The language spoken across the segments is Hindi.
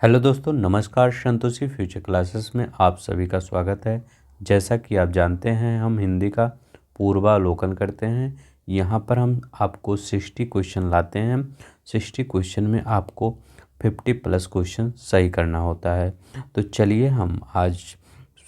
हेलो दोस्तों, नमस्कार। संतोषी फ्यूचर क्लासेस में आप सभी का स्वागत है। जैसा कि आप जानते हैं, हम हिंदी का पूर्वावलोकन करते हैं। यहाँ पर हम आपको 60 क्वेश्चन लाते हैं। 60 क्वेश्चन में आपको 50+ क्वेश्चन सही करना होता है। तो चलिए हम आज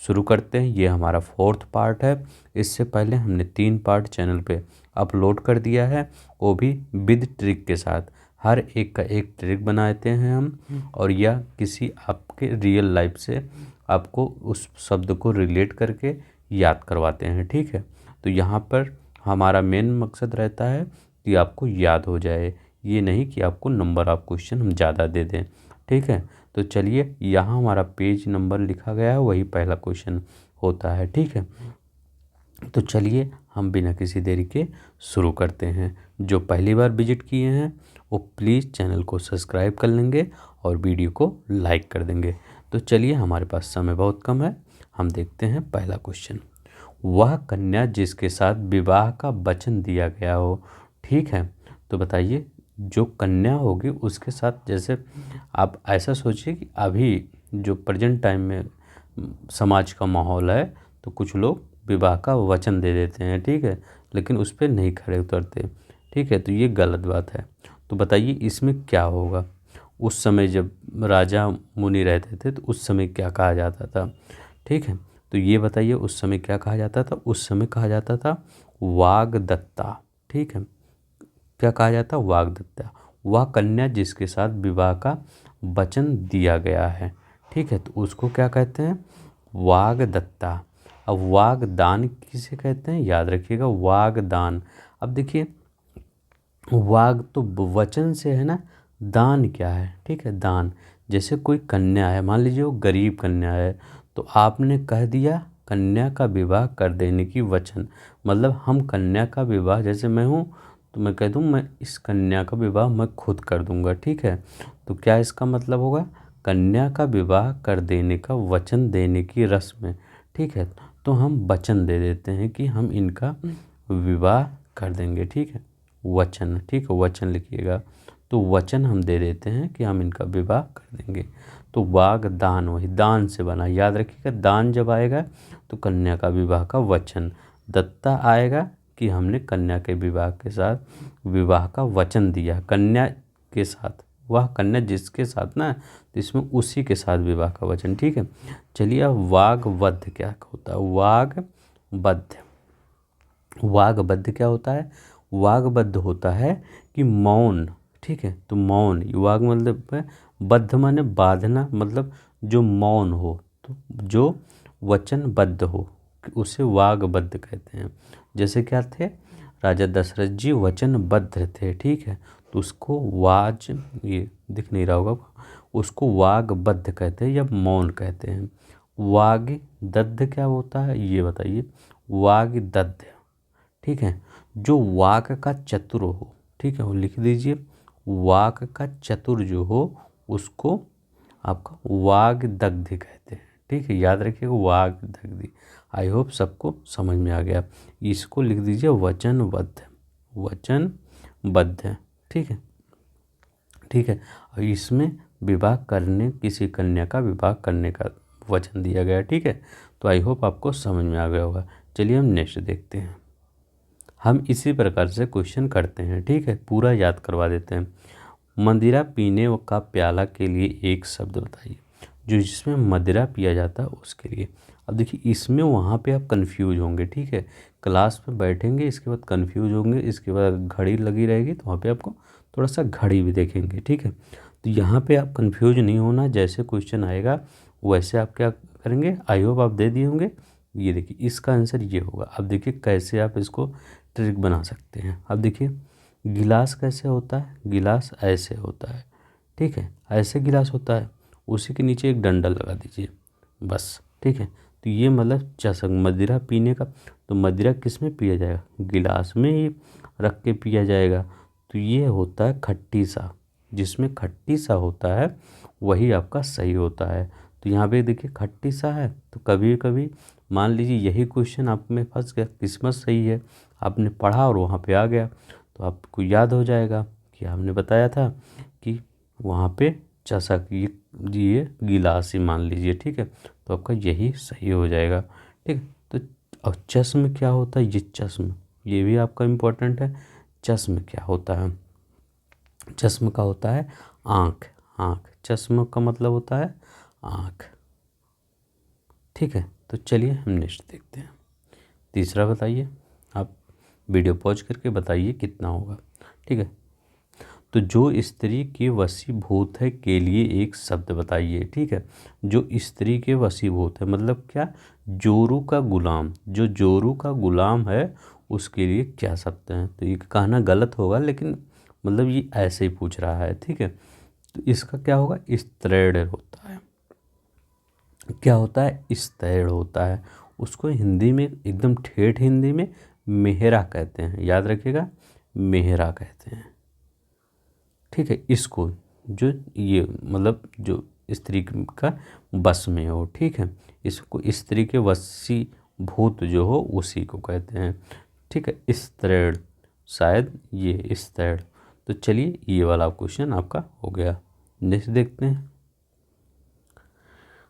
शुरू करते हैं। ये हमारा 4th पार्ट है। इससे पहले हमने 3 पार्ट चैनल पे अपलोड कर दिया है, वो भी विद ट्रिक के साथ। हर एक का एक ट्रिक बनाते हैं हम, और यह किसी आपके रियल लाइफ से आपको उस शब्द को रिलेट करके याद करवाते हैं। ठीक है, तो यहाँ पर हमारा मेन मकसद रहता है कि आपको याद हो जाए, ये नहीं कि आपको नंबर ऑफ क्वेश्चन हम ज़्यादा दे दें। ठीक है, तो चलिए, यहाँ हमारा पेज नंबर लिखा गया है, वही पहला क्वेश्चन होता है। ठीक है, तो चलिए हम बिना किसी देरी के शुरू करते हैं। जो पहली बार विजिट किए हैं वो प्लीज़ चैनल को सब्सक्राइब कर लेंगे और वीडियो को लाइक कर देंगे। तो चलिए, हमारे पास समय बहुत कम है, हम देखते हैं पहला क्वेश्चन। वह कन्या जिसके साथ विवाह का वचन दिया गया हो। ठीक है, तो बताइए, जो कन्या होगी उसके साथ, जैसे आप ऐसा सोचिए कि अभी जो प्रेजेंट टाइम में समाज का माहौल है, तो कुछ लोग विवाह का वचन दे देते हैं। ठीक है, लेकिन उस पर नहीं खड़े उतरते। ठीक है, तो ये गलत बात है। तो बताइए इसमें क्या होगा। उस समय जब राजा मुनि रहते थे तो उस समय क्या कहा जाता था। ठीक है, तो ये बताइए उस समय क्या कहा जाता था। उस समय कहा जाता था वाग्दत्ता। ठीक है, क्या कहा जाता, वाग्दत्ता। वह कन्या जिसके साथ विवाह का वचन दिया गया है। ठीक है, तो उसको क्या कहते हैं, वाग्दत्ता। अब वागदान किसे कहते हैं, याद रखिएगा, वागदान। अब देखिए, वाग तो वचन से है ना, दान क्या है। ठीक है, दान। जैसे कोई कन्या है, मान लीजिए वो गरीब कन्या है, तो आपने कह दिया कन्या का विवाह कर देने की वचन। मतलब हम कन्या का विवाह, जैसे मैं हूँ तो मैं कह दूँ मैं इस कन्या का विवाह मैं खुद कर दूंगा। ठीक है, तो क्या इसका मतलब होगा, कन्या का विवाह कर देने का वचन देने की रस्म है। ठीक है, तो हम वचन दे देते हैं कि हम इनका विवाह कर देंगे। ठीक है, वचन। ठीक है, वचन लिखिएगा। तो वचन हम दे देते हैं कि हम इनका विवाह कर देंगे। तो वागदान वही दान से बना, याद रखिएगा। दान जब आएगा तो कन्या का विवाह का वचन। दत्ता आएगा कि हमने कन्या के विवाह के साथ विवाह का वचन दिया कन्या के साथ। वह कन्या जिसके साथ ना, तो इसमें उसी के साथ विवाह का वचन। ठीक है, चलिए अब वाग्बद्ध क्या होता है। वाग्बद्ध, वाग्बद्ध क्या होता है, वाग्बद्ध होता है कि मौन। ठीक है, तो मौन, वाग मतलब है, बद्ध माने बांधना, मतलब जो मौन हो, तो जो वचनबद्ध हो उसे वाग्बद्ध कहते हैं। जैसे क्या थे, राजा दशरथ जी वचनबद्ध थे। ठीक है, तो उसको वाज, ये दिख नहीं रहा होगा, उसको वाग्बद्ध कहते हैं या मौन कहते हैं। वाग्दत्त क्या होता है, ये बताइए। वाग्दत्त, ठीक है, जो वाक का चतुर हो। ठीक है, वो लिख दीजिए, वाक का चतुर जो हो उसको आपका वाग्दग्ध कहते हैं। ठीक है, याद रखिएगा, वाग्दग्ध। आई होप सबको समझ में आ गया। इसको लिख दीजिए वचनबद्ध, वचनबद्ध। ठीक है, ठीक है, और इसमें विवाह करने, किसी कन्या का विवाह करने का वचन दिया गया। ठीक है, तो आई होप आपको समझ में आ गया होगा। चलिए हम नेक्स्ट देखते हैं। हम इसी प्रकार से क्वेश्चन करते हैं। ठीक है, पूरा याद करवा देते हैं। मदिरा पीने का प्याला के लिए एक शब्द बताइए, जो जिसमें मदिरा पिया जाता है उसके लिए। अब देखिए, इसमें वहाँ पे आप कंफ्यूज होंगे। ठीक है, क्लास में बैठेंगे, इसके बाद कंफ्यूज होंगे, इसके बाद घड़ी लगी रहेगी तो वहाँ पे आपको थोड़ा सा घड़ी भी देखेंगे। ठीक है, तो यहाँ पे आप कंफ्यूज नहीं होना, जैसे क्वेश्चन आएगा वैसे आप क्या करेंगे। आई होप आप दे दिए होंगे। ये देखिए, इसका आंसर ये होगा। अब देखिए कैसे आप इसको ट्रिक बना सकते हैं। अब देखिए, गिलास कैसे होता है, गिलास ऐसे होता है। ठीक है, ऐसे गिलास होता है, उसी के नीचे एक डंडा लगा दीजिए बस। ठीक है, तो ये मतलब चषक, मदिरा पीने का। तो मदिरा किस में पिया जाएगा, गिलास में ही रख के पिया जाएगा। तो ये होता है खट्टी सा, जिसमें खट्टी सा होता है वही आपका सही होता है। तो यहाँ पे देखिए खट्टी सा है, तो कभी कभी मान लीजिए यही क्वेश्चन आप में फंस गया, किस्मत सही है, आपने पढ़ा और वहाँ पे आ गया, तो आपको याद हो जाएगा कि हमने बताया था कि वहाँ पे चषक, ये गिलास ही मान लीजिए, ठीक है। तो आपका यही सही हो जाएगा, ठीक है। तो और चश्म क्या होता है? ये चश्म, ये भी आपका इम्पोर्टेंट है। चश्म क्या होता है? चश्म का होता है आँख, आँख। चश्म का मतलब होता है आँख, ठीक है। तो चलिए हम नेक्स्ट देखते हैं। तीसरा बताइए, आप वीडियो पॉज करके बताइए कितना होगा, ठीक है। तो जो स्त्री के वशीभूत है के लिए एक शब्द बताइए, ठीक है। जो स्त्री के वशीभूत है मतलब क्या? जोरू का गुलाम, जो जोरू का गुलाम है उसके लिए क्या शब्द है? तो ये कहना गलत होगा, लेकिन मतलब ये ऐसे ही पूछ रहा है, ठीक है। तो इसका क्या होगा? स्त्रीण होता है। क्या होता है? स्त्रीण होता है। उसको हिंदी में एकदम ठेठ हिंदी में मेहरा कहते हैं, याद रखिएगा, मेहरा कहते हैं, ठीक है। इसको जो ये मतलब जो स्त्री का बस में हो, ठीक है, इसको स्त्री के वशीभूत जो हो उसी को कहते हैं, ठीक है। स्त्रीण, शायद ये स्त्रीण। तो चलिए ये वाला क्वेश्चन आपका हो गया। नेक्स्ट देखते हैं।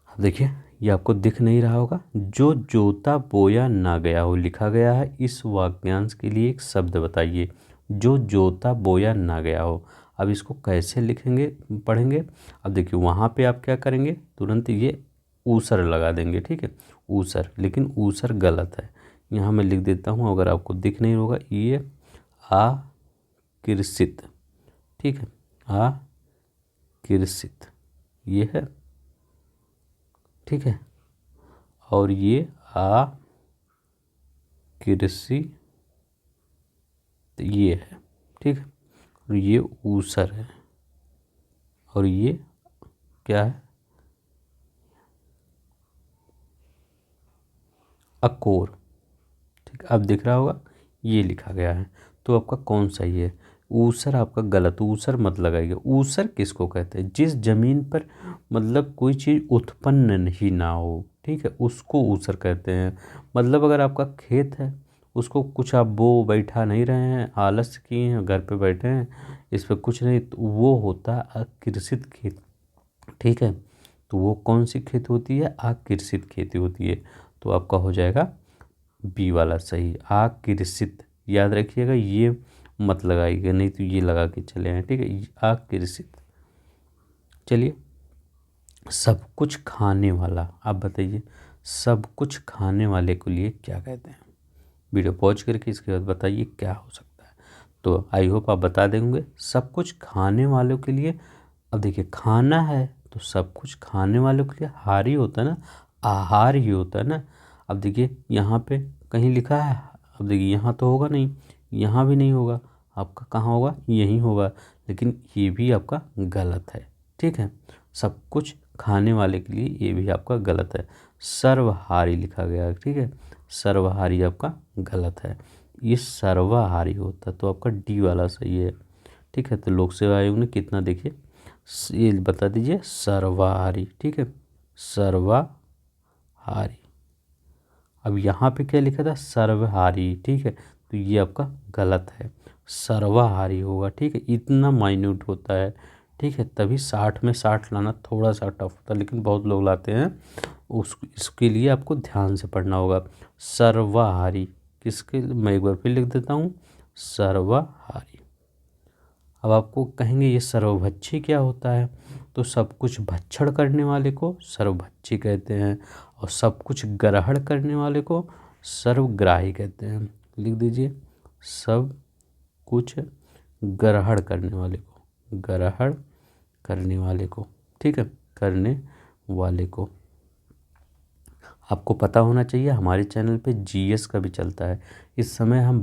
अब देखिए, ये आपको दिख नहीं रहा होगा, जो जोता बोया ना गया हो लिखा गया है, इस वाक्यांश के लिए एक शब्द बताइए। जो जोता बोया ना गया हो, अब इसको कैसे लिखेंगे, पढ़ेंगे। अब देखिए वहाँ पे आप क्या करेंगे, तुरंत ये ऊसर लगा देंगे, ठीक है, ऊसर। लेकिन ऊसर गलत है, यहाँ मैं लिख देता हूँ, अगर आपको दिख नहीं होगा, ये आकृषित, ठीक है, आकृषित ये है, ठीक है। और ये कृषि ये है, ठीक है। और ये ऊसर है, और ये क्या है? अकोर, ठीक है। अब दिख रहा होगा ये लिखा गया है, तो आपका कौन सही है? ऊसर आपका गलत, ऊसर मत लगाइए। ऊसर किसको कहते हैं? जिस जमीन पर मतलब कोई चीज़ उत्पन्न नहीं ना हो, ठीक है, उसको ऊसर कहते हैं। मतलब अगर आपका खेत है, उसको कुछ आप बो बैठा नहीं रहे हैं, आलस किए हैं, घर पे बैठे हैं, इस पर कुछ नहीं, तो वो होता है अकृषित खेत, ठीक है। तो वो कौन सी खेती होती है? अकृषित खेती होती है। तो आपका हो जाएगा बी वाला सही, आकृषित। याद रखिएगा, ये मत लगाइएगा, नहीं तो ये लगा के चले आए, ठीक है, आकृषित। चलिए, सब कुछ खाने वाला, आप बताइए, सब कुछ खाने वाले के लिए क्या कहते हैं? वीडियो पॉज करके इसके बाद बताइए क्या हो सकता है। तो आई होप आप बता देंगे। सब कुछ खाने वालों के लिए, अब देखिए खाना है तो सब कुछ खाने वालों के लिए हार ही होता है ना, आहार ही होता है ना। अब देखिए यहाँ पे कहीं लिखा है, अब देखिए यहाँ तो होगा नहीं, यहाँ भी नहीं होगा, आपका कहाँ होगा? यहीं होगा, लेकिन ये भी आपका गलत है, ठीक है। सब कुछ खाने वाले के लिए ये भी आपका गलत है, सर्वहारी लिखा गया है, ठीक है। सर्वहारी आपका गलत है, ये सर्वाहारी होता है, तो आपका डी वाला सही है, ठीक है। तो लोक सेवा आयोग ने कितना, देखिए ये बता दीजिए, सर्वाहारी, ठीक है, सर्वाहारी। अब यहाँ पे क्या लिखा था? सर्वहारी, ठीक है, तो ये आपका गलत है, सर्वाहारी होगा, ठीक है। इतना माइन्यूट होता है, ठीक है, तभी 60 में 60 लाना थोड़ा सा टफ होता है, लेकिन बहुत लोग लाते हैं। इसके लिए आपको ध्यान से पढ़ना होगा। सर्वाहारी किसके, मैं एक बार फिर लिख देता हूँ, सर्वाहारी। अब आपको कहेंगे ये सर्वभक्षी क्या होता है? तो सब कुछ भक्षण करने वाले को सर्वभक्षी कहते हैं, और सब कुछ ग्रहण करने वाले को सर्वग्राही कहते हैं। लिख दीजिए, सब कुछ ग्रहण करने वाले को, ग्रहण करने वाले को, ठीक है, करने वाले को। आपको पता होना चाहिए हमारे चैनल पे जीएस का भी चलता है। इस समय हम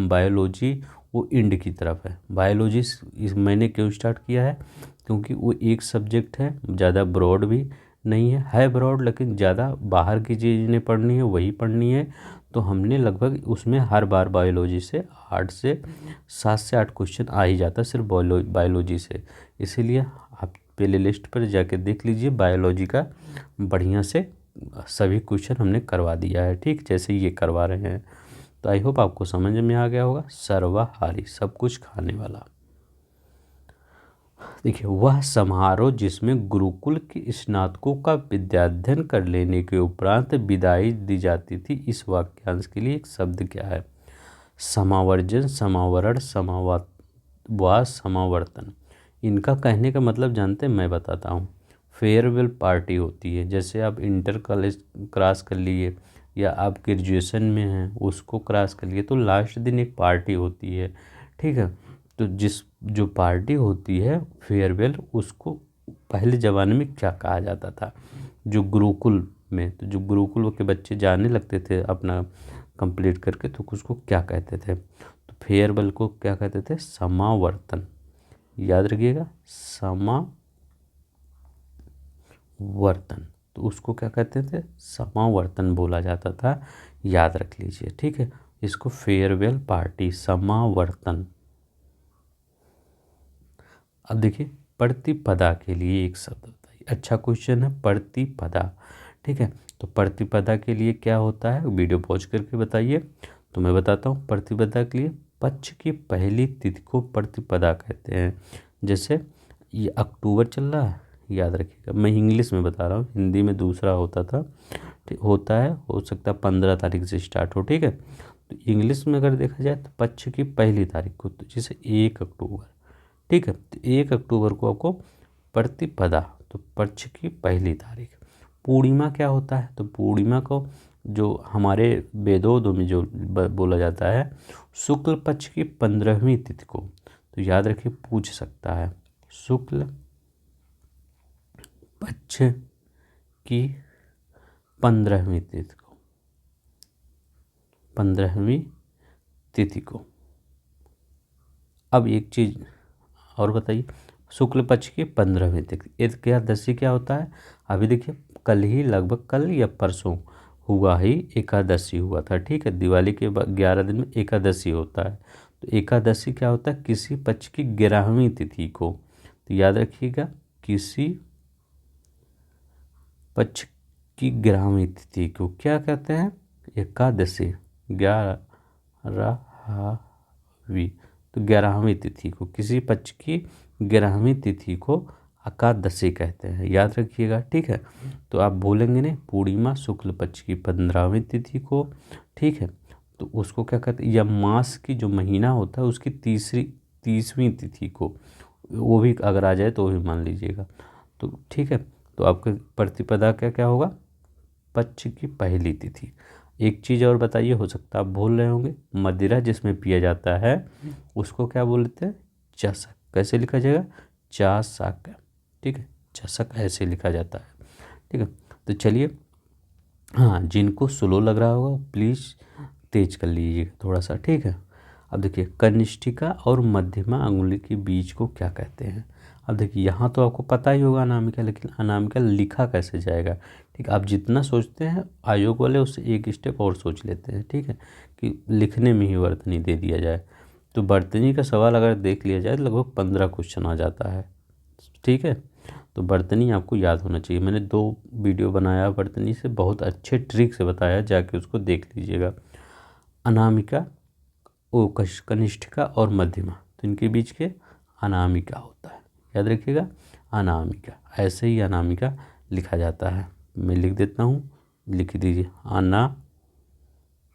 बायोलॉजी, वो इंड की तरफ है। बायोलॉजी इस मैंने क्यों स्टार्ट किया है? क्योंकि वो एक सब्जेक्ट है, ज़्यादा ब्रॉड भी नहीं है ब्रॉड, लेकिन ज़्यादा बाहर की चीज़ें पढ़नी है, वही पढ़नी है। तो हमने लगभग उसमें हर बार बायोलॉजी से 8 से 7 से 8 क्वेश्चन आ ही जाता है सिर्फ बायोलॉजी से। इसीलिए आप प्ले लिस्ट पर जाके देख लीजिए, बायोलॉजी का बढ़िया से सभी क्वेश्चन हमने करवा दिया है, ठीक, जैसे ये करवा रहे हैं। तो आई होप आपको समझ में आ गया होगा। सर्वाहारी, सब कुछ खाने वाला। देखिए, वह समारोह जिसमें गुरुकुल के स्नातकों का विद्याध्ययन कर लेने के उपरांत विदाई दी जाती थी, इस वाक्यांश के लिए एक शब्द क्या है? समावर्जन, समावरण, समावास, समावर्तन। इनका कहने का मतलब जानते हैं? मैं बताता हूँ। फेयरवेल पार्टी होती है, जैसे आप इंटर कॉलेज क्रॉस कर लिए या आप ग्रेजुएशन में हैं उसको क्रॉस कर लिए, तो लास्ट दिन एक पार्टी होती है, ठीक है। तो जो पार्टी होती है फेयरवेल, उसको पहले ज़माने में क्या कहा जाता था? जो गुरुकुल में, तो जो गुरुकुल के बच्चे जाने लगते थे अपना कंप्लीट करके, तो उसको क्या कहते थे? तो फेयरवेल को क्या कहते थे? समावर्तन। याद रखिएगा, समावर्तन। तो उसको क्या कहते थे? समावर्तन बोला जाता था। याद रख लीजिए, ठीक है। इसको फेयरवेल पार्टी, समावर्तन। अब देखिए, प्रतिपदा के लिए एक शब्द बताइए। अच्छा क्वेश्चन है, प्रतिपदा, ठीक है। तो प्रतिपदा के लिए क्या होता है? वीडियो पॉज करके बताइए। तो मैं बताता हूँ। प्रतिपदा के लिए पक्ष की पहली तिथि को प्रतिपदा कहते हैं। जैसे ये अक्टूबर चल रहा है, याद रखिएगा, मैं इंग्लिश में बता रहा हूँ, हिंदी में दूसरा होता था, ठीक होता है, हो सकता है 15 तारीख से स्टार्ट हो, ठीक है। तो इंग्लिश में अगर देखा जाए तो पक्ष की पहली तारीख को, तो जैसे 1 अक्टूबर, ठीक है। तो 1 अक्टूबर को आपको प्रतिपदा, तो पक्ष की पहली तारीख। पूर्णिमा क्या होता है? तो पूर्णिमा को जो हमारे वेदों में जो बोला जाता है, शुक्ल पक्ष की 15वीं तिथि को। तो याद रखिए, पूछ सकता है, शुक्ल पक्ष की 15वीं तिथि को, 15वीं तिथि को। अब एक चीज और बताइए, शुक्ल पक्ष की 15वीं तिथि, एकादशी क्या होता है? अभी देखिए, कल ही, लगभग कल या परसों हुआ ही एकादशी हुआ था, ठीक है। दिवाली के 11 दिन में एकादशी होता है। तो एकादशी क्या होता है? किसी पक्ष की 11वीं तिथि को। तो याद रखिएगा, किसी पक्ष की 11वीं तिथि को क्या कहते हैं? एकादशी। 11वीं, तो 11वीं तिथि को, किसी पक्ष की 11वीं तिथि को एकादशी कहते हैं। याद रखिएगा, ठीक है। तो आप बोलेंगे नहीं, पूर्णिमा शुक्ल पक्ष की 15वीं तिथि को, ठीक है। तो उसको क्या कहते हैं? या मास की जो महीना होता है उसकी 30वीं तिथि को, वो भी अगर आ जाए तो भी मान लीजिएगा। तो ठीक है, तो आपका प्रतिपदा क्या क्या होगा? पक्ष की पहली तिथि। एक चीज़ और बताइए, हो सकता है आप भूल रहे होंगे, मदिरा जिसमें पिया जाता है उसको क्या बोलते हैं? चषक। कैसे लिखा जाएगा? चाशक, ठीक है। चषक ऐसे लिखा जाता है, ठीक है। तो चलिए, हाँ, जिनको स्लो लग रहा होगा प्लीज़ तेज कर लीजिए थोड़ा सा, ठीक है। अब देखिए, कनिष्ठिका और मध्यमा अंगुली के बीच को क्या कहते हैं? अब देखिए, यहाँ तो आपको पता ही होगा अनामिका, लेकिन अनामिका लिखा कैसे जाएगा? ठीक, आप जितना सोचते हैं आयोग वाले उससे एक स्टेप और सोच लेते हैं, ठीक है, कि लिखने में ही वर्तनी दे दिया जाए। तो वर्तनी का सवाल अगर देख लिया जाए तो लगभग 15 क्वेश्चन आ जाता है, ठीक है। तो वर्तनी आपको याद होना चाहिए। मैंने 2 वीडियो बनाया वर्तनी से, बहुत अच्छे ट्रिक से बताया, जाके उसको देख लीजिएगा। अनामिका, ओ कनिष्ठिका और मध्यमा, तो इनके बीच के अनामिका होता है। याद रखिएगा, अनामिका, ऐसे ही अनामिका लिखा जाता है। मैं लिख देता हूँ, लिख दीजिए अना,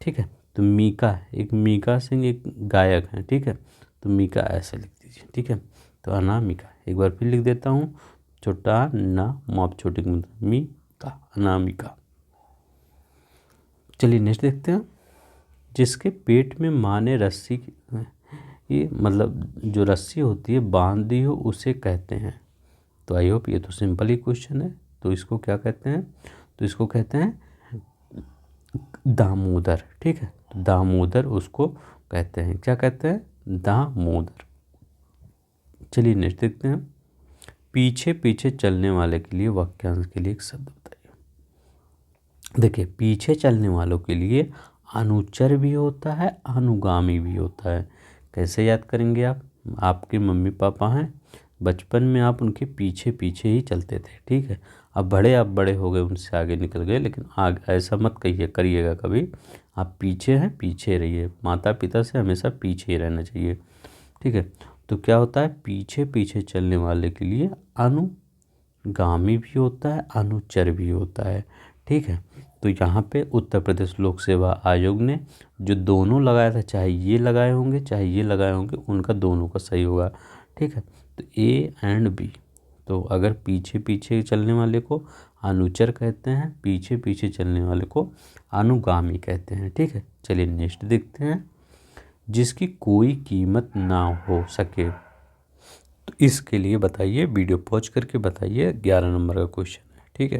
ठीक है। तो मीका, एक मीका सिंह एक गायक हैं, ठीक है। तो मीका ऐसे लिख दीजिए, ठीक है। तो अनामिका, एक बार फिर लिख देता हूँ, छोटा ना मॉप छोटे के मतलब मीका, अनामिका। चलिए नेक्स्ट देखते हैं। जिसके पेट में माँ ने रस्सी, ये मतलब जो रस्सी होती है बांध दी हो, उसे कहते हैं। तो आई होप ये तो सिंपल ही क्वेश्चन है। तो इसको क्या कहते हैं? तो इसको कहते हैं दामोदर, ठीक है। तो दामोदर उसको कहते हैं, क्या कहते हैं? दामोदर। चलिए नेक्स्ट देखते हैं। पीछे पीछे चलने वाले के लिए वाक्यांश के लिए एक शब्द बताइए। देखिए, पीछे चलने वालों के लिए अनुचर भी होता है, अनुगामी भी होता है। कैसे याद करेंगे आप? आपके मम्मी पापा हैं, बचपन में आप उनके पीछे पीछे ही चलते थे, ठीक है। अब आप बड़े हो गए, उनसे आगे निकल गए, लेकिन आगे ऐसा मत करिएगा कभी। आप पीछे हैं, पीछे रहिए, माता पिता से हमेशा पीछे ही रहना चाहिए, ठीक है। तो तो क्या होता है, पीछे पीछे चलने वाले के लिए अनुगामी भी होता है, अनुचर भी होता है। ठीक है, तो यहाँ पे उत्तर प्रदेश लोक सेवा आयोग ने जो दोनों लगाया था, चाहे ये लगाए होंगे चाहे ये लगाए होंगे, उनका दोनों का सही होगा। ठीक है, तो ए एंड बी। तो अगर पीछे पीछे चलने वाले को अनुचर कहते हैं, पीछे पीछे चलने वाले को अनुगामी कहते हैं। ठीक है, चलिए नेक्स्ट देखते हैं। जिसकी कोई कीमत ना हो सके, तो इसके लिए बताइए, वीडियो पॉज करके बताइए, 11 नंबर का क्वेश्चन है। ठीक है,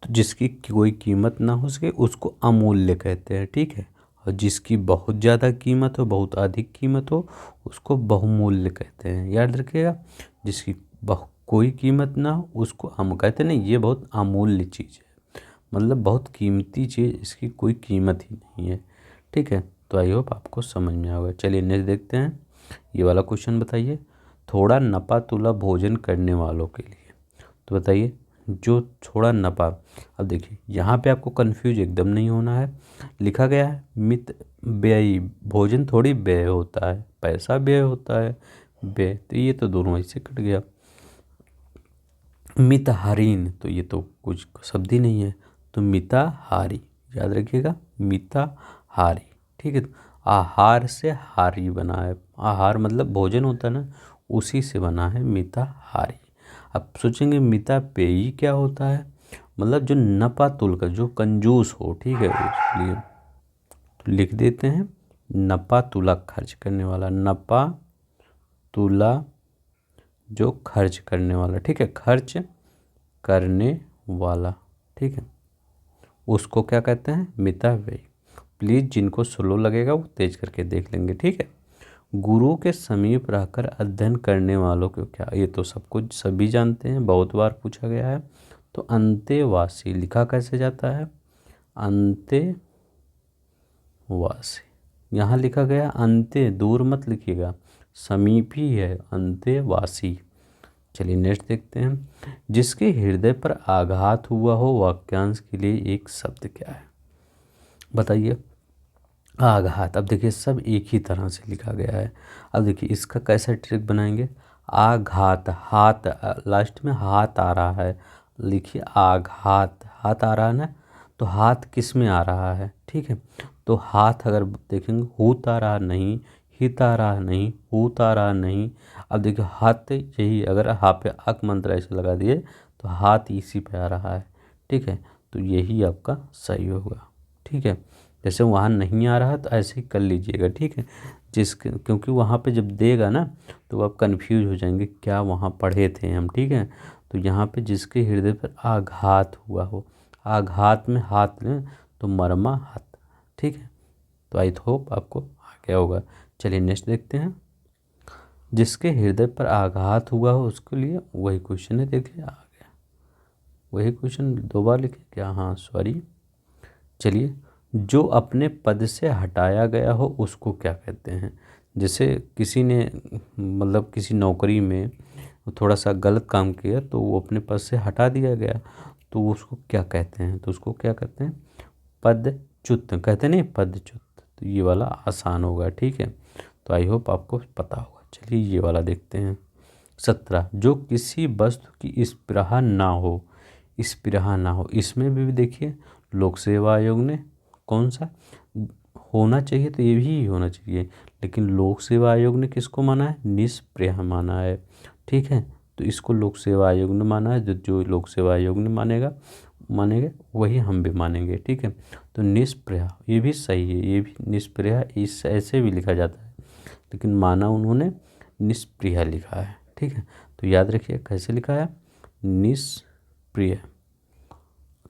तो जिसकी कोई कीमत ना हो सके उसको अमूल्य कहते हैं। ठीक है, और जिसकी बहुत ज़्यादा कीमत हो, बहुत अधिक कीमत हो, उसको बहुमूल्य कहते हैं। याद रखिएगा, जिसकी कोई कीमत ना हो उसको हम कहते हैं, नहीं ये बहुत अमूल्य चीज़ है, मतलब बहुत कीमती चीज़, इसकी कोई कीमत ही नहीं है। ठीक है, तो आई होप आपको समझ में आएगा। चलिए नेक्स्ट देखते हैं। ये वाला क्वेश्चन बताइए, थोड़ा नपा तुला भोजन करने वालों के लिए। तो बताइए, जो थोड़ा नपा, अब देखिए यहाँ पे आपको कंफ्यूज एकदम नहीं होना है। लिखा गया है मित व्ययी, भोजन थोड़ी व्यय होता है, पैसा व्यय होता है, व्यय, तो ये तो दोनों ऐसे कट गया। मिताहारीन, तो ये तो कुछ शब्द ही नहीं है, तो मिताहारी, याद रखिएगा, मिताहारी। ठीक है, तो आहार से हारी बना है, आहार मतलब भोजन होता है ना, उसी से बना है मिताहारी। अब सोचेंगे मितापेयी क्या होता है, मतलब जो नपा तुल कर, जो कंजूस हो। ठीक है, उसके लिए तो लिख देते हैं नपा तुला, खर्च करने वाला, नपा तुला जो खर्च करने वाला। ठीक है, खर्च करने वाला। ठीक है, उसको क्या कहते हैं, मितव्ययी। प्लीज़ जिनको स्लो लगेगा वो तेज करके देख लेंगे। ठीक है, गुरु के समीप रहकर अध्ययन करने वालों को क्या, ये तो सब कुछ सभी जानते हैं, बहुत बार पूछा गया है। तो अंतेवासी लिखा कैसे जाता है, अंतेवासी, यहाँ लिखा गया अंत्य, दूर मत लिखिएगा, समीप ही है, अंतेवासी। चलिए नेक्स्ट देखते हैं। जिसके हृदय पर आघात हुआ हो, वाक्यांश के लिए एक शब्द क्या है, बताइए। आघात, अब देखिए सब एक ही तरह से लिखा गया है। अब देखिए इसका कैसा ट्रिक बनाएंगे, आघात, हाथ लास्ट में हाथ आ रहा है, लिखिए आघात, हाथ आ रहा है ना, तो हाथ किस में आ रहा है। ठीक है, तो हाथ अगर देखेंगे, हूत आ रहा नहीं, हित आ रहा नहीं, हूत आ रहा नहीं। अब देखिए हाथ, यही अगर हाथ पे अक मंत्र ऐसे लगा दिए तो हाथ इसी पे आ रहा है। ठीक है, तो यही आपका सही होगा। ठीक है, जैसे वहाँ नहीं आ रहा तो ऐसे ही कर लीजिएगा। ठीक है, क्योंकि वहाँ पे जब देगा ना तो आप कंफ्यूज हो जाएंगे, क्या वहाँ पढ़े थे हम। ठीक है, तो यहाँ पे जिसके हृदय पर आघात हुआ हो, आघात में हाथ लें तो मरमा हाथ। ठीक है, तो आई होप आपको आ गया होगा। चलिए नेक्स्ट देखते हैं। जिसके हृदय पर आघात हुआ हो उसके लिए वही क्वेश्चन है, देखिए आ गया वही क्वेश्चन, दो बार लिखे क्या, हाँ सॉरी। चलिए, जो अपने पद से हटाया गया हो उसको क्या कहते हैं। जैसे किसी ने मतलब किसी नौकरी में थोड़ा सा गलत काम किया तो वो अपने पद से हटा दिया गया, तो उसको क्या कहते हैं, तो उसको क्या कहते हैं, पदच्युत कहते हैं, नहीं पदच्युत। तो ये वाला आसान होगा। ठीक है, तो आई होप आपको पता होगा। चलिए ये वाला देखते हैं। 17, जो किसी वस्तु की स्पृहा ना हो, स्पृहा ना हो, इसमें भी देखिए लोक सेवा आयोग ने कौन सा होना चाहिए, तो ये भी होना चाहिए, लेकिन लोक सेवा आयोग ने किसको माना है, निष्प्रिय माना है। ठीक है, तो इसको लोक सेवा आयोग ने माना है, जो लोक सेवा आयोग ने मानेंगे वही हम भी मानेंगे। ठीक है, तो निष्प्रिय ये भी सही है, ये भी निष्प्रिय इस ऐसे भी लिखा जाता है, लेकिन माना उन्होंने निष्प्रिय लिखा है। ठीक है, तो याद रखिए कैसे लिखा है, निष्प्रिय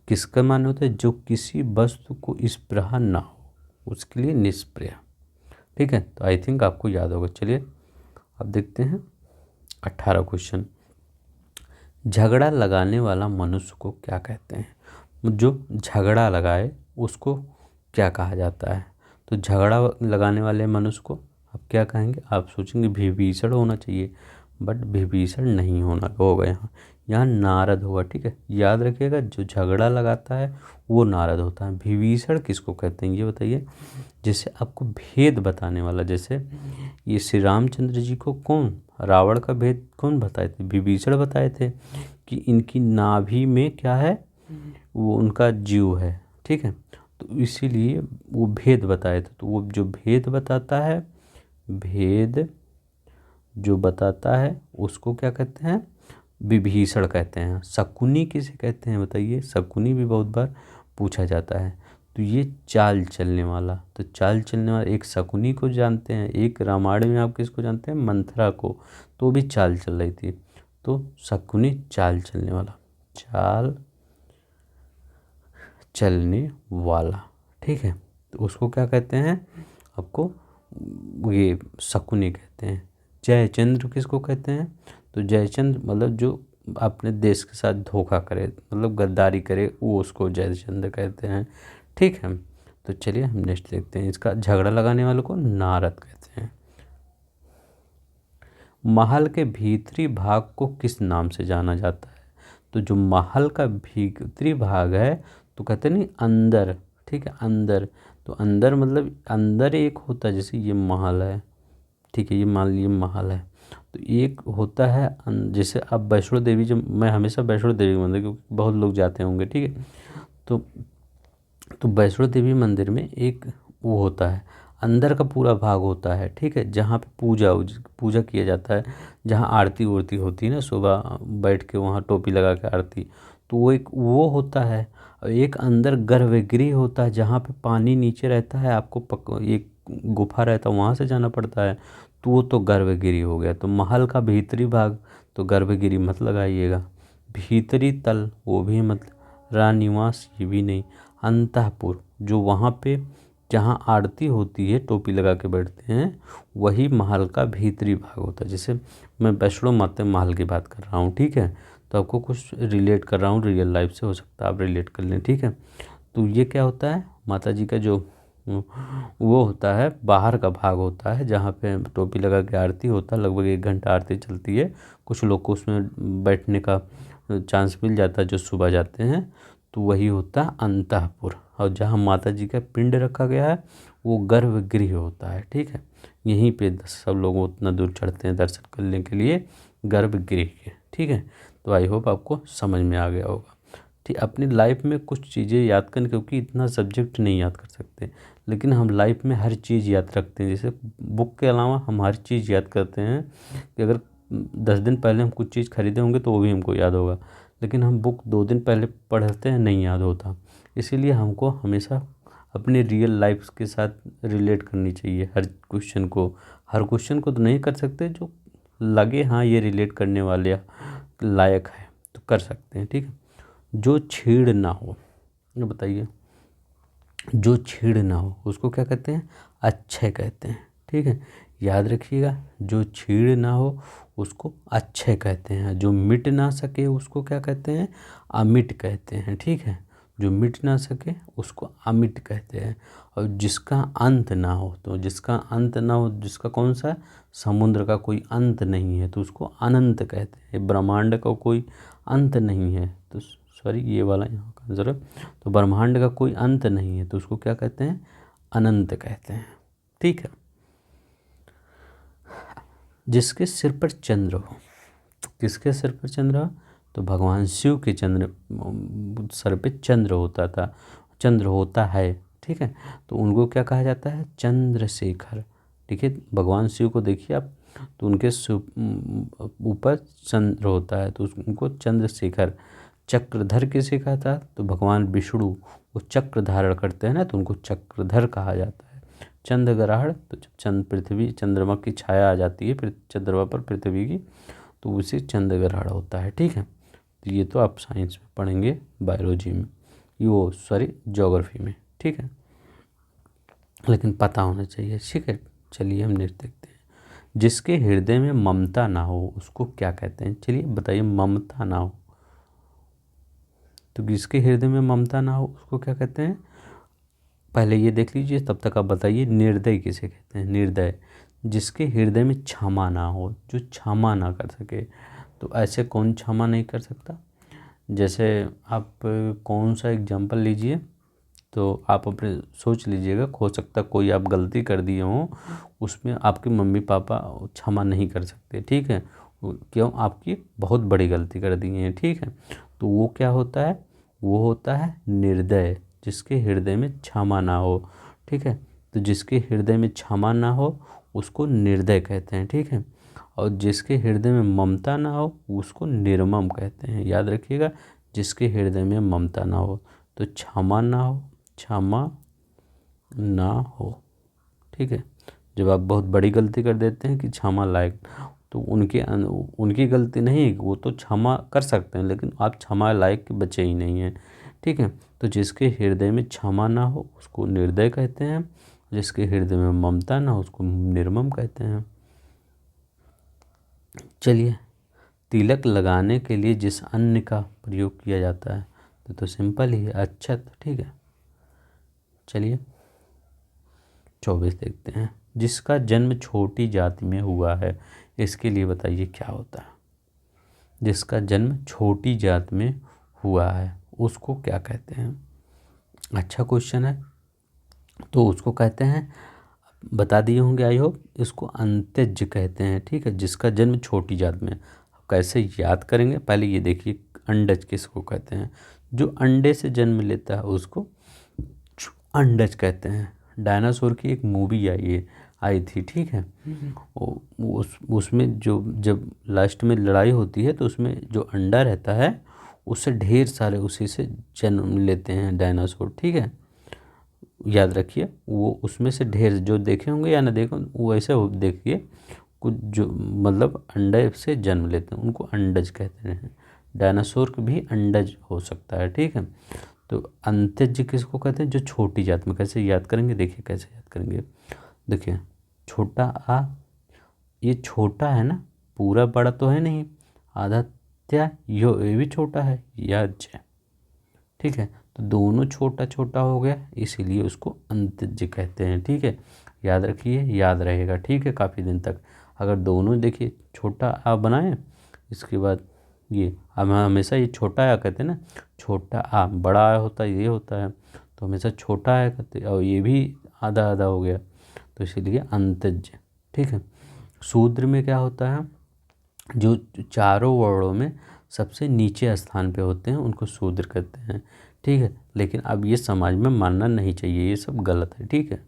किसका माने होता है, जो किसी वस्तु को स्पृहा ना हो उसके लिए निष्प्रिय। ठीक है, तो आई थिंक आपको याद होगा। चलिए अब देखते हैं 18 क्वेश्चन। झगड़ा लगाने वाला मनुष्य को क्या कहते हैं, जो झगड़ा लगाए उसको क्या कहा जाता है। तो झगड़ा लगाने वाले मनुष्य को आप क्या कहेंगे, आप सोचेंगे विभीषण होना चाहिए, बट विभीषण नहीं होगा यहाँ, यहाँ नारद होगा, ठीक है, याद रखिएगा। जो झगड़ा लगाता है वो नारद होता है। विभीषण किसको कहते हैं ये बताइए। जैसे आपको भेद बताने वाला, जैसे ये श्री रामचंद्र जी को कौन, रावण का भेद कौन बताए थे, विभीषण बताए थे कि इनकी नाभि में क्या है, वो उनका जीव है, ठीक है। तो इसीलिए वो भेद बताए थे। तो वो जो भेद बताता है, भेद जो बताता है उसको क्या कहते हैं, विभीषण कहते हैं। शकुनी किसे कहते हैं बताइए, शकुनी भी बहुत बार पूछा जाता है। तो ये चाल चलने वाला, तो चाल चलने वाला एक शकुनी को जानते हैं, एक रामायण में आप किसको जानते हैं, मंथरा को, तो भी चाल चल रही थी। तो शकुनी चाल चलने वाला, चाल चलने वाला, ठीक है। तो उसको क्या कहते हैं, आपको ये शकुनी कहते हैं। जयचंद्र किसको कहते हैं, तो जयचंद्र मतलब जो अपने देश के साथ धोखा करे, मतलब गद्दारी करे, वो उसको जयचंद्र कहते हैं, ठीक है। तो चलिए हम नेक्स्ट देखते हैं। इसका झगड़ा लगाने वालों को नारद कहते हैं। महल के भीतरी भाग को किस नाम से जाना जाता है, तो जो महल का भीतरी भाग है तो कहते नहीं अंदर, ठीक है, अंदर। तो अंदर मतलब अंदर एक होता है, जैसे ये महल है, ठीक है, ये मान लीजिए महल है। तो एक होता है जैसे अब वैष्णो देवी, जब मैं हमेशा वैष्णो देवी मंदिर, क्योंकि बहुत लोग जाते होंगे, ठीक है। तो वैष्णो देवी मंदिर में एक वो होता है, अंदर का पूरा भाग होता है, ठीक है, जहाँ पे पूजा किया जाता है, जहाँ आरती उरती होती है ना, सुबह बैठ के वहाँ टोपी लगा के आरती, तो वो एक वो होता है। और एक अंदर गर्भगृह होता है, जहाँ पे पानी नीचे रहता है, आपको एक गुफा रहता है, वहाँ से जाना पड़ता है। तो वो तो गर्भगृह हो गया। तो महल का भीतरी भाग तो गर्भगृह मत लगाइएगा। भीतरी तल वो भी मत, रानिवास ये भी नहीं। अंतःपुर जो वहाँ पे जहाँ आरती होती है, टोपी लगा के बैठते हैं, वही महल का भीतरी भाग होता है। जैसे मैं वैष्णो माता महल की बात कर रहा हूँ, ठीक है, तो आपको कुछ रिलेट कर रहा हूँ रियल लाइफ से, हो सकता है आप रिलेट कर लें, ठीक है। तो ये क्या होता है, माता जी का जो वो होता है बाहर का भाग होता है, जहाँ पे टोपी लगा के आरती होता है, लगभग 1 घंटा आरती चलती है। कुछ लोग को उसमें बैठने का चांस मिल जाता है जो सुबह जाते हैं। तो वही होता है अंतःपुर। और जहाँ माता जी का पिंड रखा गया है वो गर्भगृह होता है, ठीक है। यहीं पे सब लोग उतना दूर चढ़ते हैं दर्शन करने के लिए गर्भगृह के, ठीक है। तो आई होप आपको समझ में आ गया होगा, ठीक। अपनी लाइफ में कुछ चीज़ें याद करने, क्योंकि इतना सब्जेक्ट नहीं याद कर सकते, लेकिन हम लाइफ में हर चीज़ याद रखते हैं। जैसे बुक के अलावा हम हर चीज़ याद करते हैं कि अगर 10 दिन पहले हम कुछ चीज़ खरीदे होंगे तो वो भी हमको याद होगा, लेकिन हम बुक 2 दिन पहले पढ़ते हैं, नहीं याद होता। इसीलिए हमको हमेशा अपने रियल लाइफ के साथ रिलेट करनी चाहिए हर क्वेश्चन को। हर क्वेश्चन को तो नहीं कर सकते, जो लगे हाँ ये रिलेट करने वाले लायक है तो कर सकते हैं, ठीक है। जो छेड़ ना हो, ये बताइए, जो छेड़ ना हो उसको क्या कहते हैं, अच्छे कहते हैं, ठीक है। याद रखिएगा, जो छेड़ ना हो उसको अच्छे कहते हैं। जो मिट ना सके उसको क्या कहते हैं, अमिट कहते हैं, ठीक है। जो मिट ना सके उसको अमिट कहते हैं। और जिसका अंत ना हो, तो जिसका अंत ना हो, जिसका कौन सा, समुद्र का कोई अंत नहीं है तो उसको अनंत कहते हैं। ब्रह्मांड का कोई अंत नहीं है तो सॉरी ये वाला यहाँ का आंसर है। तो ब्रह्मांड का कोई अंत नहीं है तो उसको क्या कहते हैं, अनंत कहते हैं, ठीक है। जिसके सिर पर चंद्र हो, तो किसके सिर पर चंद्र हो, तो भगवान शिव के सर पे चंद्र होता था, चंद्र होता है, ठीक है। तो उनको क्या कहा जाता है, चंद्रशेखर, ठीक है। भगवान शिव को देखिए आप, तो उनके ऊपर चंद्र होता है तो उनको चंद्रशेखर। चक्रधर किसे कहा था, तो भगवान विष्णु वो चक्र धारण करते हैं ना, तो उनको चक्रधर कहा जाता है। चंद्रग्रहण, तो जब पृथ्वी चंद्रमा की छाया आ जाती है चंद्रमा पर पृथ्वी की, तो उसे चंद्रग्रहण होता है, ठीक है। तो ये तो आप साइंस में पढ़ेंगे, बायोलॉजी में, यो सॉरी ज्योग्राफी में, ठीक है, लेकिन पता होना चाहिए, ठीक है। चलिए हम नेक्स्ट देखते हैं। जिसके हृदय में ममता ना हो उसको क्या कहते हैं, चलिए बताइए, ममता ना हो, तो जिसके हृदय में ममता ना हो उसको क्या कहते हैं, पहले ये देख लीजिए तब तक आप बताइए। निर्दय किसे कहते हैं, निर्दय। जिसके हृदय में क्षमा ना हो, जो क्षमा ना कर सके, तो ऐसे कौन क्षमा नहीं कर सकता। जैसे आप कौन सा एग्जाम्पल लीजिए, तो आप अपने सोच लीजिएगा, हो सकता कोई आप गलती कर दिए हों, उसमें आपके मम्मी पापा क्षमा नहीं कर सकते, ठीक है। क्यों? आपकी बहुत बड़ी गलती कर दी है, ठीक है। तो वो क्या होता है? वो होता है निर्दय, जिसके हृदय में क्षमा ना हो, ठीक है। तो जिसके हृदय में क्षमा ना हो उसको निर्दय कहते हैं, ठीक है। और जिसके हृदय में ममता ना हो उसको निर्मम कहते हैं। याद रखिएगा, जिसके हृदय में ममता ना हो, तो क्षमा ना हो, क्षमा ना हो, ठीक है। जब आप बहुत बड़ी गलती कर देते हैं कि क्षमा लायक, तो उनकी गलती नहीं, वो तो क्षमा कर सकते हैं, लेकिन आप क्षमा लायक के बचे ही नहीं हैं, ठीक है। तो जिसके हृदय में क्षमा ना हो उसको निर्दय कहते हैं, जिसके हृदय में ममता ना हो उसको निर्मम कहते हैं। चलिए, तिलक लगाने के लिए जिस अन्न का प्रयोग किया जाता है, तो सिंपल ही है, अक्षत, ठीक है। चलिए 24 देखते हैं। जिसका जन्म छोटी जाति में हुआ है, इसके लिए बताइए क्या होता है। जिसका जन्म छोटी जात में हुआ है उसको क्या कहते हैं? अच्छा क्वेश्चन है। तो उसको कहते हैं, बता दिए होंगे आई होप, इसको अंत्यज कहते हैं, ठीक है। जिसका जन्म छोटी जात में। कैसे याद करेंगे, पहले ये देखिए, अंडज किसको कहते हैं? जो अंडे से जन्म लेता है उसको अंडज कहते हैं। डायनासोर की एक मूवी आई थी, ठीक है। उसमें जो जब लास्ट में लड़ाई होती है तो उसमें जो अंडा रहता है उससे ढेर सारे उसी से जन्म लेते हैं डायनासोर, ठीक है। याद रखिए, वो उसमें से ढेर, जो देखे होंगे या ना देखे वो ऐसे देखिए, कुछ जो मतलब अंडे से जन्म लेते हैं उनको अंडज कहते हैं। डायनासोर भी अंडज हो सकता है, ठीक है। तो अंत्यज किसको कहते हैं? जो छोटी जात में। कैसे याद करेंगे, देखिए कैसे याद करेंगे। देखिए, छोटा आ, ये छोटा है ना, पूरा बड़ा तो है नहीं। आधा त्या, ये भी छोटा है, याज, ठीक है। तो दोनों छोटा छोटा हो गया, इसीलिए उसको अंत्यज कहते हैं, ठीक है। याद रखिए, याद रहेगा, ठीक है, काफ़ी दिन तक। अगर दोनों देखिए छोटा आ बनाए, इसके बाद ये हम हमेशा ये छोटा आ कहते हैं ना, छोटा आ, बड़ा आ होता है ये होता है, तो हमेशा छोटा आ कहते हैं, और ये भी आधा आधा हो गया, तो इसीलिए अंत्यज, ठीक है। शूद्र में क्या होता है? जो चारों वर्णों में सबसे नीचे स्थान पे होते हैं उनको शूद्र कहते हैं, ठीक है। लेकिन अब ये समाज में मानना नहीं चाहिए, ये सब गलत है, ठीक है।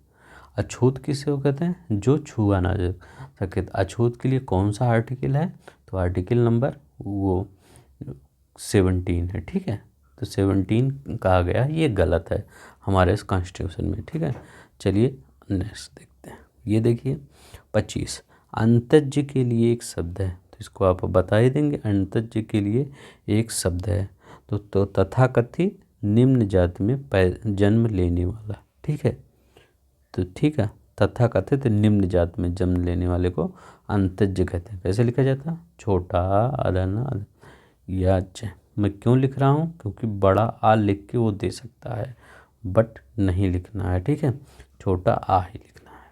अछूत किसे को कहते हैं? जो छुआ ना जा सके। अछूत के लिए कौन सा आर्टिकल है? तो आर्टिकल नंबर वो 17 है, ठीक है। तो 17 कहा गया, ये गलत है हमारे इस कॉन्स्टिट्यूशन में, ठीक है। चलिए नेक्स्ट देखते हैं। ये देखिए 25, अंतज्य के लिए एक शब्द है, तो इसको आप बता ही देंगे। अंतज्य के लिए एक शब्द है, तो तथाकथित निम्न जाति में जन्म लेने वाला, ठीक है। तो ठीक है, तथाकथित निम्न जाति में जन्म लेने वाले को अंतज्य कहते हैं। कैसे लिखा जाता है? छोटा आधा ना याच। मैं क्यों लिख रहा हूँ? क्योंकि बड़ा आ लिख के वो दे सकता है, बट नहीं लिखना है, ठीक है। छोटा आ ही लिखना है।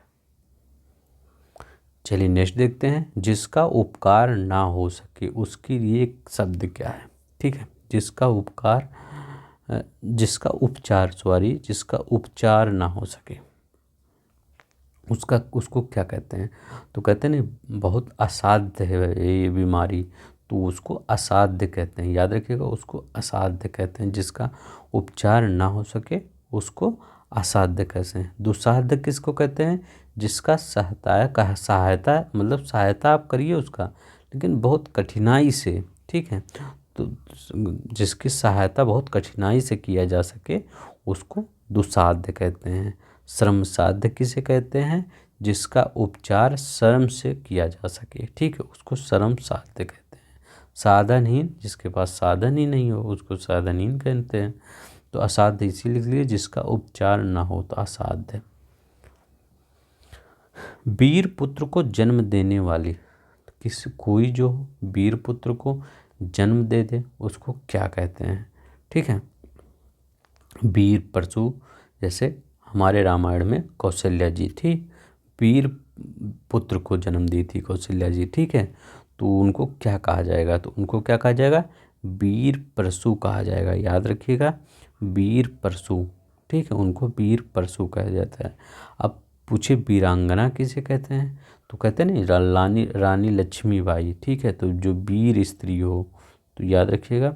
चलिए नेक्स्ट देखते हैं। जिसका उपकार ना हो सके उसके लिए एक शब्द क्या है, ठीक है। जिसका उपचार ना हो सके उसको क्या कहते हैं? तो कहते हैं ना, बहुत असाध्य है ये बीमारी, तो उसको असाध्य कहते हैं। याद रखिएगा, उसको असाध्य कहते हैं। जिसका उपचार ना हो सके उसको असाध्य कहते हैं। दुस्साध्य किसको कहते हैं? जिसका सहायता मतलब सहायता आप करिए उसका, लेकिन बहुत कठिनाई से, ठीक है। तो जिसकी सहायता बहुत कठिनाई से किया जा सके उसको दुस्साध्य कहते हैं। श्रम साध्य किसे कहते हैं? जिसका उपचार श्रम से किया जा सके, ठीक है, उसको श्रम साध्य कहते हैं। साधनहीन, जिसके पास साधन ही नहीं हो उसको साधनहीन कहते हैं। तो असाध्य इसी लिख लिए, जिसका उपचार ना हो तो असाध्य। वीर पुत्र को जन्म देने वाली, कोई जो वीर पुत्र को जन्म दे दे उसको क्या कहते हैं, ठीक है। वीर परशु, जैसे हमारे रामायण में कौशल्या जी थी, वीर पुत्र को जन्म दी थी कौशल्या जी, ठीक है। तो उनको क्या कहा जाएगा, तो उनको क्या कहा जाएगा, वीर परशु कहा जाएगा। याद रखिएगा, वीर परशु, ठीक है, उनको वीर परशु कहा जाता है। अब पूछे वीरांगना किसे कहते हैं, तो कहते हैं ना रानी लक्ष्मीबाई, ठीक है। तो जो वीर स्त्री हो, तो याद रखिएगा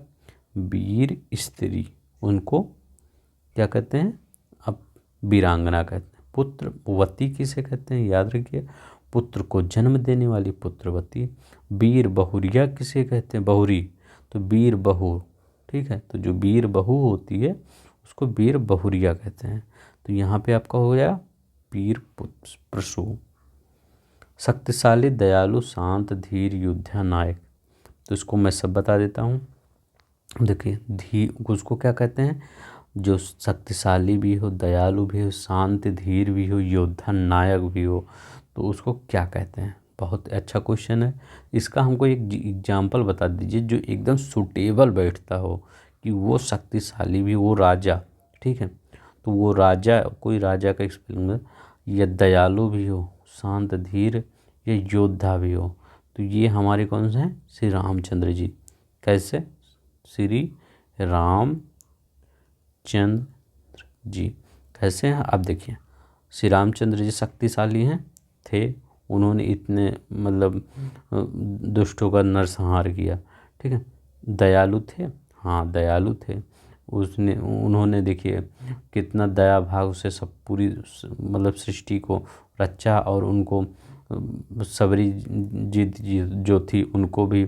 वीर स्त्री, उनको क्या कहते हैं, अब वीरांगना कहते हैं। पुत्रवती किसे कहते हैं, याद रखिए, पुत्र को जन्म देने वाली पुत्रवती। वीर बहुरिया किसे कहते हैं, बहुरी, तो वीर बहू, ठीक है। तो जो वीर बहू होती है उसको वीर बहुरिया कहते हैं। तो यहाँ पे आपका हो गया वीर परशु। शक्तिशाली, दयालु, शांत, धीर, योद्धा, नायक, तो इसको मैं सब बता देता हूँ। देखिए उसको क्या कहते हैं, जो शक्तिशाली भी हो, दयालु भी हो, शांत धीर भी हो, योद्धा नायक भी हो, तो उसको क्या कहते हैं। बहुत अच्छा क्वेश्चन है। इसका हमको एक एग्जाम्पल बता दीजिए जो एकदम सूटेबल बैठता हो, कि वो शक्तिशाली भी, वो राजा, ठीक है, तो वो राजा, कोई राजा का स्पेलिंग में, या दयालु भी हो, शांत धीर, या योद्धा भी हो। तो ये हमारे कौन से हैं, श्री रामचंद्र जी। कैसे, श्री रामचंद्र जी कैसे हैं, आप देखिए, श्री रामचंद्र जी शक्तिशाली हैं, थे, उन्होंने इतने मतलब दुष्टों का नरसंहार किया, ठीक है। दयालु थे, हाँ दयालु थे, उन्होंने देखिए कितना दया भाव से सब पूरी मतलब सृष्टि को रचा, और उनको सबरी जी जो थी उनको भी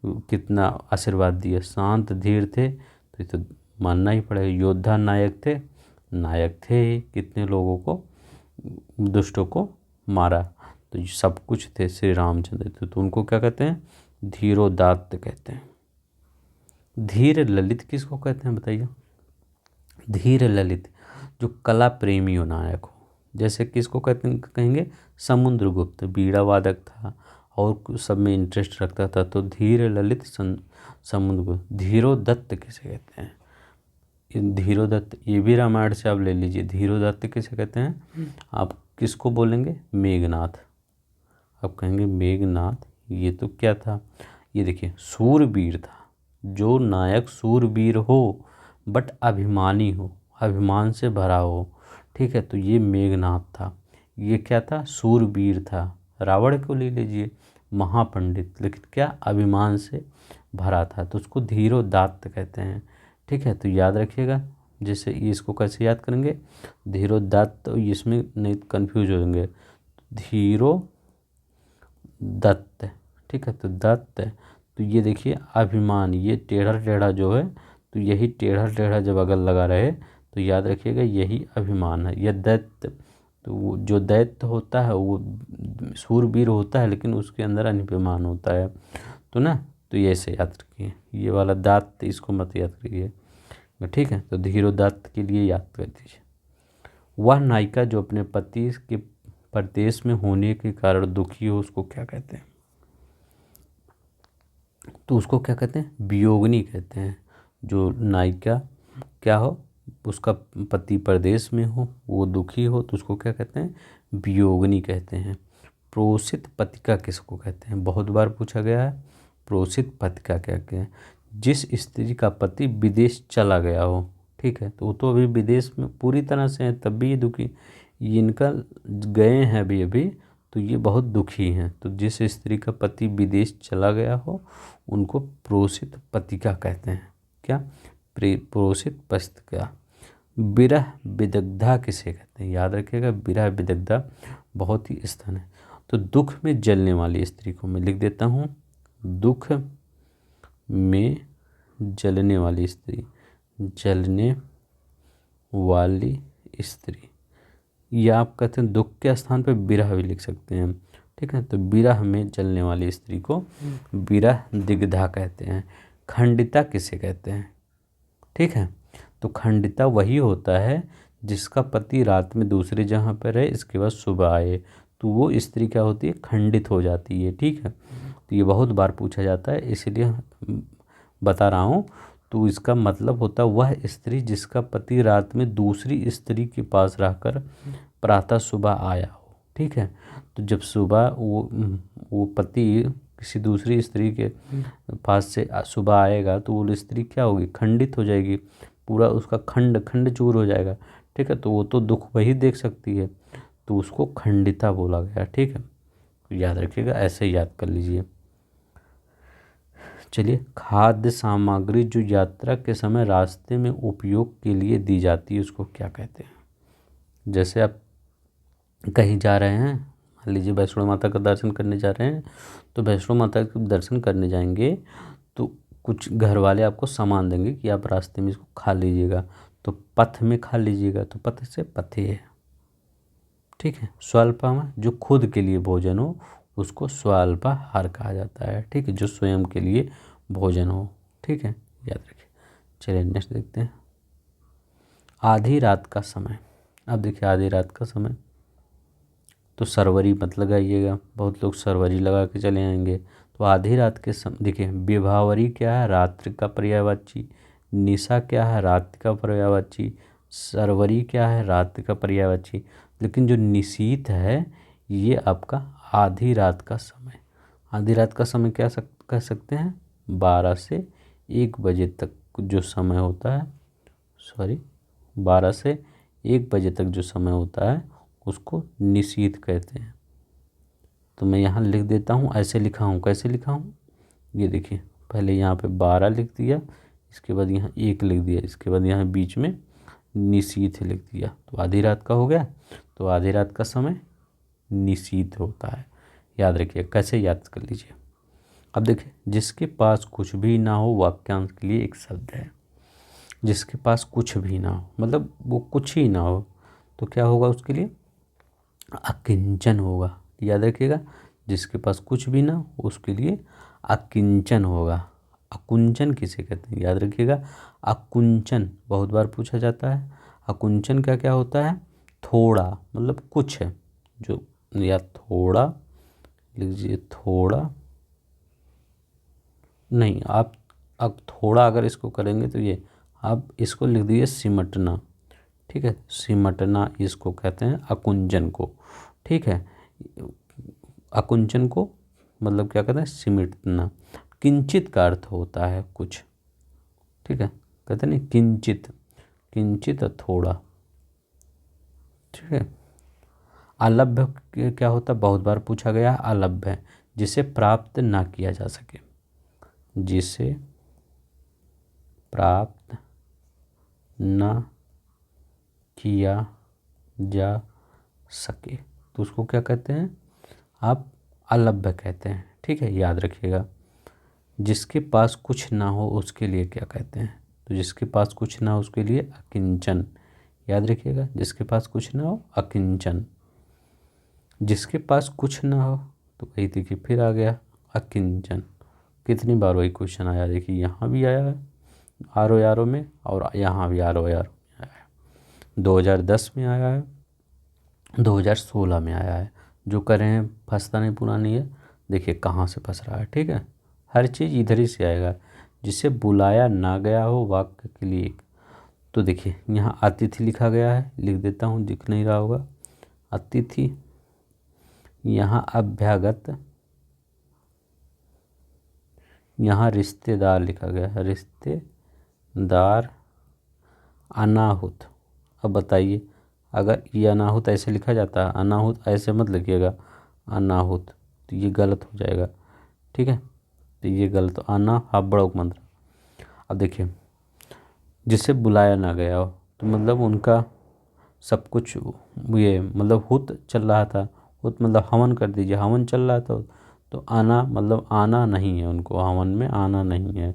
कितना आशीर्वाद दिया। शांत धीर थे, तो ये तो मानना ही पड़ेगा। योद्धा नायक थे, नायक थे, कितने लोगों को, दुष्टों को मारा, तो ये सब कुछ थे श्री रामचंद्र। तो उनको क्या कहते हैं, धीरोदात्त कहते हैं। धीर ललित किसको कहते हैं बताइए, धीर ललित जो कला प्रेमी हो, नायक हो, जैसे किसको कहते हैं, कहेंगे समुद्रगुप्त, बीड़ा वादक था और सब में इंटरेस्ट रखता था, तो धीर ललित समुद्रगुप्त। धीरोदत्त किसे कहते हैं, धीरोदत्त, ये भी रामायण से आप ले लीजिए। धीरोदत्त किसे कहते हैं, आप किसको बोलेंगे, मेघनाथ, आप कहेंगे मेघनाथ। ये तो क्या था, ये देखिए सूरवीर था, जो नायक सूरवीर हो बट अभिमानी हो, अभिमान से भरा हो, ठीक है, तो ये मेघनाथ था। ये क्या था, सूरवीर था। रावण को ले लीजिए, महापंडित, लेकिन क्या अभिमान से भरा था, तो उसको धीरोदात्त कहते हैं, ठीक है। तो याद रखिएगा, जैसे इसको कैसे याद करेंगे, धीरोदात्त, तो इसमें नहीं कंफ्यूज हो जाएंगे, धीरो दत्त, ठीक है, तो दत्त, तो ये देखिए अभिमान, ये टेढ़ा टेढ़ा जो है, तो यही टेढ़ा टेढ़ा जब अगर लगा रहे तो याद रखिएगा यही अभिमान है। यह दैत्य, तो जो दैत्य होता है वो सूरवीर होता है, लेकिन उसके अंदर अभिमान होता है, तो ना, तो ये ऐसे याद रखिए, ये वाला दात्त इसको मत याद करिए, ठीक है। तो धीरोदात्त के लिए याद कर दीजिए। वह नायिका जो अपने पति के परदेश में होने के कारण दुखी हो, उसको क्या कहते हैं, तो उसको क्या कहते हैं, वियोगिनी कहते हैं। जो नायिका क्या हो, उसका पति परदेश में हो, वो दुखी हो, तो उसको क्या कहते हैं, वियोगिनी कहते हैं। प्रोषित पतिका किसको कहते हैं, बहुत बार पूछा गया है, प्रोषित पतिका क्या कहते हैं, जिस स्त्री का पति विदेश चला गया हो, ठीक है, तो वो तो अभी विदेश में पूरी तरह से है तब भी ये दुखी, इनका गए हैं अभी अभी, तो ये बहुत दुखी हैं। तो जिस स्त्री का पति विदेश चला गया हो उनको प्रोषित पतिका कहते हैं। क्या, प्रोषित पतिका। विरह विदग्धा किसे कहते हैं, याद रखिएगा, विरह विदग्धा बहुत ही स्थान है। तो दुख में जलने वाली स्त्री को मैं लिख देता हूँ, दुख में जलने वाली स्त्री, जलने वाली स्त्री, या आप कहते हैं दुख के स्थान पे विरह भी लिख सकते हैं, ठीक है। तो विरह में जलने वाली स्त्री को विरह दिग्धा कहते हैं। खंडिता किसे कहते हैं, ठीक है, तो खंडिता वही होता है जिसका पति रात में दूसरे जगह पर रहे, इसके बाद सुबह आए, तो वो स्त्री क्या होती है, खंडित हो जाती है, ठीक है। तो ये बहुत बार पूछा जाता है, इसलिए बता रहा हूँ। तो इसका मतलब होता है वह स्त्री जिसका पति रात में दूसरी स्त्री के पास रहकर प्रातः सुबह आया हो, ठीक है। तो जब सुबह वो पति किसी दूसरी स्त्री के पास से सुबह आएगा तो वो स्त्री क्या होगी, खंडित हो जाएगी, पूरा उसका खंड खंड चूर हो जाएगा। ठीक है, तो वो तो दुख वही देख सकती है, तो उसको खंडिता बोला गया। ठीक है, तो याद रखिएगा, ऐसे ही याद कर लीजिए। चलिए, खाद्य सामग्री जो यात्रा के समय रास्ते में उपयोग के लिए दी जाती है उसको क्या कहते हैं। जैसे आप कहीं जा रहे हैं, मान लीजिए वैष्णो माता का दर्शन करने जा रहे हैं, तो वैष्णो माता के दर्शन करने जाएंगे तो कुछ घर वाले आपको सामान देंगे कि आप रास्ते में इसको खा लीजिएगा, तो पथ में खा लीजिएगा, तो पथ से पथे है। ठीक है, स्वल्पाहार जो खुद के लिए भोजन हो उसको स्वल्पाहार कहा जाता है। ठीक है, जो स्वयं के लिए भोजन हो। ठीक है, याद रखिए। चलिए नेक्स्ट देखते हैं, आधी रात का समय। अब देखिए, आधी रात का समय तो सरवरी मत लगाइएगा, बहुत लोग सरवरी लगा के चले आएंगे। तो आधी रात के समय देखिए, विभावरी क्या है, रात्रि का पर्यायवाची। निशा क्या है, रात्रि का पर्यायवाची। सरवरी क्या है, रात्रि का पर्यायवाची। लेकिन जो निशीथ है ये आपका आधी रात का समय। आधी रात का समय क्या कह सकते हैं, 12 से 1 बजे तक जो समय होता है, 12 से 1 बजे तक जो समय होता है उसको निशीथ कहते हैं। तो मैं यहाँ लिख देता हूँ, ऐसे लिखा हूँ, कैसे लिखा हूँ, ये देखिए, पहले यहाँ पे 12 लिख दिया, इसके बाद यहाँ 1 लिख दिया, इसके बाद यहाँ बीच में निशीथ लिख दिया, तो आधी रात का हो गया। तो आधी रात का समय निशीथ होता है। याद रखिए, कैसे याद कर लीजिए। अब देखिए, जिसके पास कुछ भी ना हो वाक्यांश के लिए एक शब्द है। जिसके पास कुछ भी ना हो मतलब वो कुछ ही ना हो, तो क्या होगा उसके लिए, अकिंचन होगा। याद रखिएगा, जिसके पास कुछ भी ना हो उसके लिए अकिंचन होगा। अकुंचन किसे कहते हैं, याद रखिएगा, अकुंचन बहुत बार पूछा जाता है। अकुंचन का क्या होता है, थोड़ा मतलब कुछ है जो, या थोड़ा लिख लीजिए, थोड़ा नहीं, आप अब थोड़ा अगर इसको करेंगे तो ये आप इसको लिख दीजिए सिमटना। ठीक है, सिमटना इसको कहते हैं, अकुंचन को। ठीक है, अकुंचन को मतलब क्या कहते हैं, सिमटना। किंचित का अर्थ होता है कुछ। ठीक है, कहते हैं नहीं, किंचित, किंचित थोड़ा। ठीक है, अलभ्य क्या होता है, बहुत बार पूछा गया, अलभ्य जिसे प्राप्त ना किया जा सके, जिसे प्राप्त न किया जा सके तो उसको क्या कहते हैं, आप अलभ्य कहते हैं। ठीक है, याद रखिएगा। जिसके पास कुछ ना हो उसके लिए क्या कहते हैं, तो जिसके पास कुछ ना हो उसके लिए अकिंचन। याद रखिएगा, जिसके पास कुछ ना हो अकिंचन। जिसके पास कुछ ना हो तो वही देखिए फिर आ गया अकिंचन। कितनी बार वही क्वेश्चन आया, देखिए यहाँ भी आया है आरो यारो में, और यहाँ भी आरो यारो में आया है। 2010 में आया है, 2016 में आया है। जो कर रहे हैं फंसता नहीं पुरानी है, देखिए कहाँ से फंस रहा है। ठीक है, हर चीज़ इधर ही से आएगा। जिसे बुलाया ना गया हो वाक्य के लिए, तो देखिए यहाँ अतिथि लिखा गया है, लिख देता हूँ, दिख नहीं रहा होगा, अतिथि। यहाँ अभ्यागत, यहाँ रिश्तेदार लिखा गया है, रिश्तेदार। अनाहुत, अब बताइए, अगर ये अनाहुत ऐसे लिखा जाता है, अनाहुत ऐसे मत लिखिएगा, अनाहुत, तो ये गलत हो जाएगा। ठीक है, तो ये गलत, अना बड़ोक मंत्र। अब देखिए, जिसे बुलाया ना गया हो तो मतलब उनका सब कुछ ये मतलब हुत चल रहा था, हुत मतलब हवन कर दीजिए, हवन चल रहा था, तो आना मतलब आना नहीं है, उनको हवन में आना नहीं है,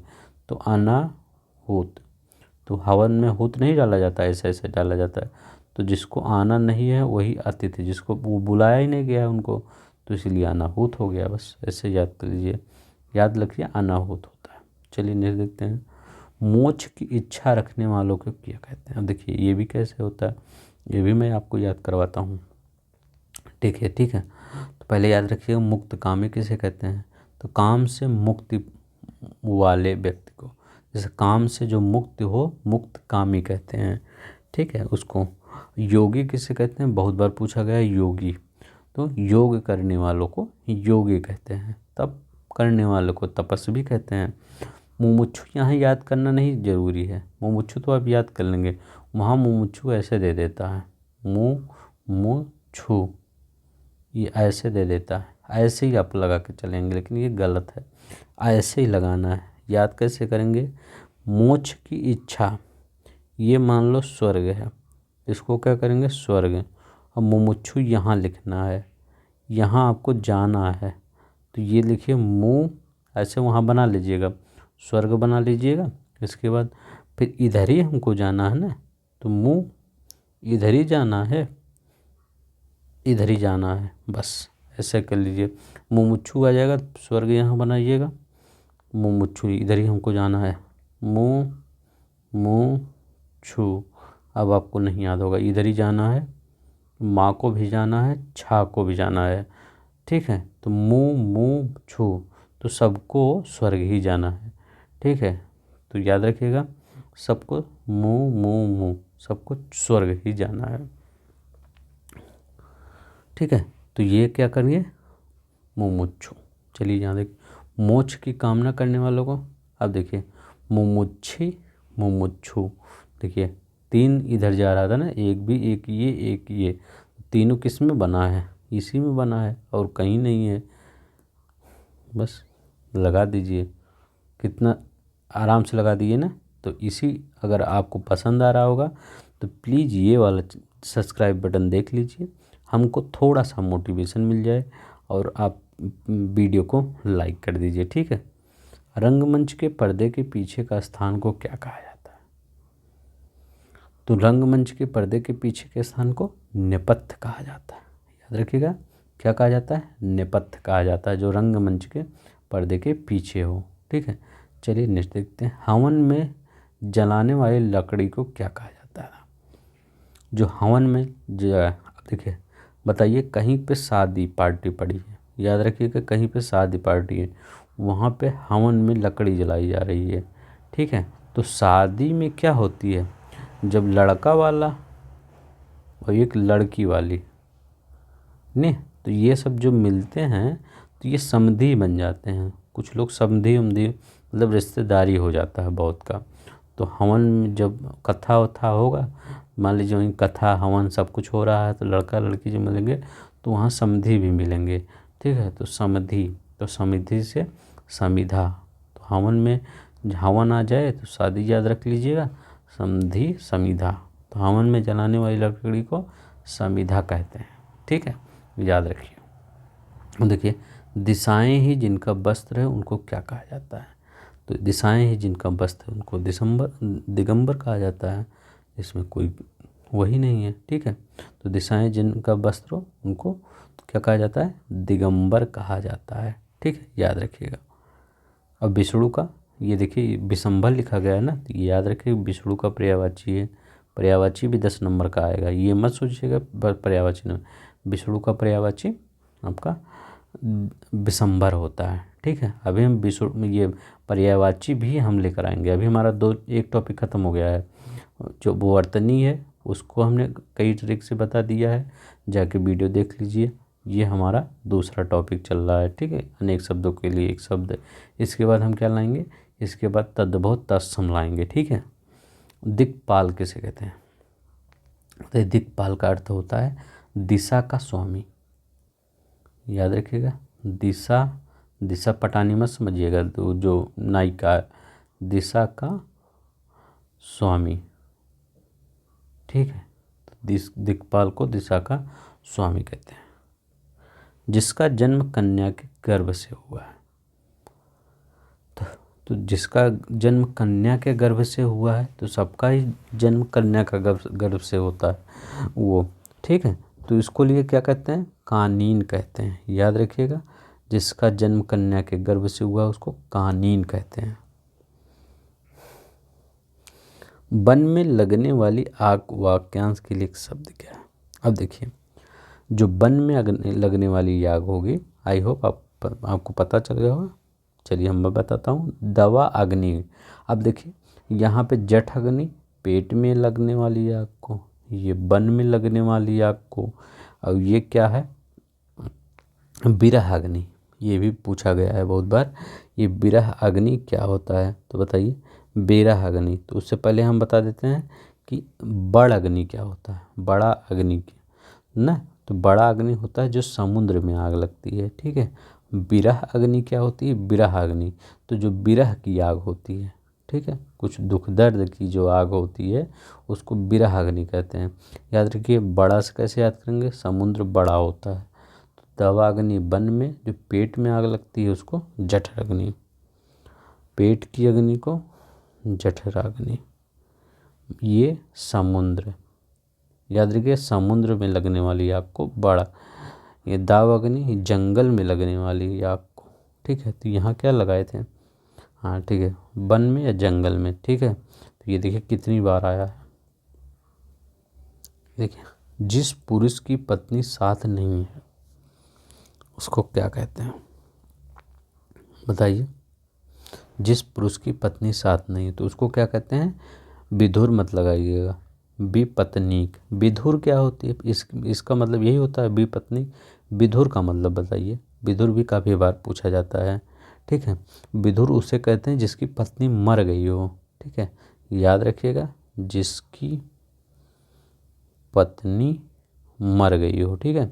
तो आना हुत। तो हवन में हुत नहीं डाला जाता, ऐसे ऐसे डाला जाता है। तो जिसको आना नहीं है वही अतिथि, जिसको वो बुलाया ही नहीं गया है उनको, तो इसीलिए अनाहुत हो गया। बस ऐसे याद कर लीजिए, याद रखिए अनाहुत होता है। चलिए नेक्स्ट देखते हैं, मोक्ष की इच्छा रखने वालों को क्या कहते हैं। अब देखिए ये भी कैसे होता है, ये भी मैं आपको याद करवाता हूँ। ठीक है, ठीक है, तो पहले याद रखिएगा, मुक्त कामी किसे कहते हैं, तो काम से मुक्ति वाले व्यक्ति को, जैसे काम से जो मुक्त हो मुक्त कामी कहते हैं। ठीक है, उसको योगी किसे कहते हैं, बहुत बार पूछा गया है, योगी। तो योग करने वालों को योगी कहते हैं। तब करने वाले को तपस्वी कहते हैं। मुमुक्षु यहाँ याद करना नहीं जरूरी है, मुमुक्षु तो आप याद कर लेंगे, वहाँ मुमुक्षु ऐसे दे देता है, मुमुक्षु ये ऐसे दे देता है, ऐसे ही आप लगा के चलेंगे, लेकिन ये गलत है, ऐसे ही लगाना है। याद कैसे करेंगे? मोक्ष की इच्छा, ये मान लो स्वर्ग है, इसको क्या करेंगे? स्वर्ग। अब मुमुक्षु यहाँ लिखना है, यहाँ आपको जाना है, तो ये लिखिए मुँह, ऐसे वहाँ बना लीजिएगा, स्वर्ग बना लीजिएगा। इसके बाद फिर इधर ही हमको जाना है ना, तो मुँह इधर ही जाना है, इधर ही जाना है, बस ऐसे कर लीजिए। मुमुक्षु आ जाएगा, स्वर्ग यहाँ बनाइएगा, मुमुक्षु इधर ही हमको जाना है, मुमुक्षु। अब आपको नहीं याद होगा, इधर ही जाना है, माँ को भी जाना है, छा को भी जाना है, ठीक है। तो मुमुक्षु, तो सबको स्वर्ग ही जाना है, ठीक है। तो याद रखिएगा, सबको मु सबको स्वर्ग ही जाना है, ठीक है। तो ये क्या करिए? मुमुक्षु। चलिए यहाँ देख, मोक्ष की कामना करने वालों को, अब देखिए मुमुक्षी, मुमुक्षु, देखिए 3 इधर जा रहा था ना, एक भी, एक ये, तीनों किस में बना है? इसी में बना है, और कहीं नहीं है। बस लगा दीजिए, कितना आराम से लगा दिए ना। तो इसी, अगर आपको पसंद आ रहा होगा तो प्लीज़ ये वाला सब्सक्राइब बटन देख लीजिए, हमको थोड़ा सा मोटिवेशन मिल जाए, और आप वीडियो को लाइक कर दीजिए, ठीक है। रंगमंच के पर्दे के पीछे का स्थान को क्या कहा जाता है? तो रंगमंच के पर्दे के पीछे के स्थान को नेपथ्य कहा जाता है। याद रखिएगा, क्या कहा जाता है? नेपथ्य कहा जाता है, जो रंगमंच के पर्दे के पीछे हो, ठीक है। चलिए नेक्स्ट देखते हैं, हवन में जलाने वाली लकड़ी को क्या कहा जाता है? जो हवन में अब देखिए, बताइए, कहीं पे शादी पार्टी पड़ी है, याद रखिएगा, कहीं पे शादी पार्टी है, वहाँ पे हवन में लकड़ी जलाई जा रही है, ठीक है। तो शादी में क्या होती है? जब लड़का वाला और एक लड़की वाली, नहीं, तो ये सब जो मिलते हैं तो ये समधी बन जाते हैं। कुछ लोग समधी उमधी, मतलब रिश्तेदारी हो जाता है बहुत का। तो हवन में जब कथा वथा होगा, मान लीजिए वहीं कथा हवन सब कुछ हो रहा है, तो लड़का लड़की जो मिलेंगे तो वहाँ समधी भी मिलेंगे, ठीक है। तो समधी, तो समधी से समिधा, तो हवन में हवन आ जाए तो शादी याद रख लीजिएगा, समधी समिधा। तो हवन में जलाने वाली लकड़ी को समिधा कहते हैं, ठीक है, याद रखिए। देखिए, दिशाएं ही जिनका वस्त्र है उनको क्या कहा जाता है? तो दिशाएं ही जिनका वस्त्र है उनको दिगंबर कहा जाता है, इसमें कोई वही नहीं है, ठीक है। तो दिशाएं जिनका वस्त्र हो उनको क्या कहा जाता है? दिगंबर कहा जाता है, ठीक है, याद रखिएगा। अब विष्णु का, ये देखिए विशंभर लिखा गया है ना, तो ये याद रखिए विष्णु का पर्यायवाची है, पर्यायवाची भी 10 नंबर का आएगा, ये मत सोचिएगा पर्यायवाची नहीं, विष्णु का पर्यायवाची आपका विशंभर होता है, ठीक है। अभी हम विष्णु, ये पर्यायवाची भी हम लेकर आएंगे। अभी हमारा एक टॉपिक ख़त्म हो गया है, जो वर्तनी है उसको हमने कई ट्रिक से बता दिया है, जाके वीडियो देख लीजिए। ये हमारा दूसरा टॉपिक चल रहा है, ठीक है, अनेक शब्दों के लिए एक शब्द। इसके बाद हम क्या लाएंगे? इसके बाद तद्भव तत्सम लाएंगे, ठीक है। दिक्पाल किसे कहते हैं? तो दिक्पाल का अर्थ होता है दिशा का स्वामी, याद रखिएगा। दिशा पटानी मत समझिएगा, तो जो नायिका, दिशा का स्वामी, ठीक है। तो दिक्पाल को दिशा का स्वामी कहते हैं। जिसका जन्म कन्या के गर्भ से हुआ है, तो जिसका जन्म कन्या के गर्भ से हुआ है, तो सबका ही जन्म कन्या का गर्भ से होता है वो, ठीक है। तो इसको लिए क्या कहते हैं? कानीन कहते हैं, याद रखिएगा। जिसका जन्म कन्या के गर्भ से हुआ उसको कानीन कहते हैं। वन में लगने वाली आग वाक्यांश के लिए एक शब्द क्या है? अब देखिए, जो वन में लगने वाली आग होगी, आई होप आपको पता चल गया होगा। चलिए हम बताता हूँ, दवा अग्नि। अब देखिए, यहाँ पे जठ अग्नि, पेट में लगने वाली आग को, ये वन में लगने वाली आग को, और ये क्या है? विरह अग्नि, ये भी पूछा गया है बहुत बार। ये विरह अग्नि क्या होता है, तो बताइए। विरह अग्नि, तो उससे पहले हम बता देते हैं कि बड़ अग्नि क्या होता है। बड़ा अग्नि ना, तो बड़ा अग्नि होता है जो समुद्र में आग लगती है, ठीक है। विरह अग्नि क्या होती है, विरह अग्नि, तो जो विरह की आग होती है, ठीक है, कुछ दुख दर्द की जो आग होती है उसको विरह अग्नि कहते हैं। याद रखिए, बड़ा से कैसे याद करेंगे, समुद्र बड़ा होता है। तो दवाग्नि वन में जो पेट में आग लगती है उसको जठर अग्नि, पेट की अग्नि को जठराग्नि। ये समुद्र, याद रखिए समुद्र में लगने वाली आग को बड़ा। ये दाव अग्नि जंगल में लगने वाली आग को, ठीक है। तो यहाँ क्या लगाए थे, हाँ ठीक है, वन में या जंगल में, ठीक है। तो ये देखिए कितनी बार आया है। देखिए, जिस पुरुष की पत्नी साथ नहीं है उसको क्या कहते हैं, बताइए। जिस पुरुष की पत्नी साथ नहीं है तो उसको क्या कहते हैं, विधुर मत लगाइएगा, विपत्नीक। विधुर क्या होती है, इसका मतलब यही होता है विपत्नीक। विधुर का मतलब बताइए। विधुर भी काफ़ी बार पूछा जाता है, ठीक है। विधुर उसे कहते हैं जिसकी पत्नी मर गई हो, ठीक है। याद रखिएगा, जिसकी पत्नी मर गई हो, ठीक है,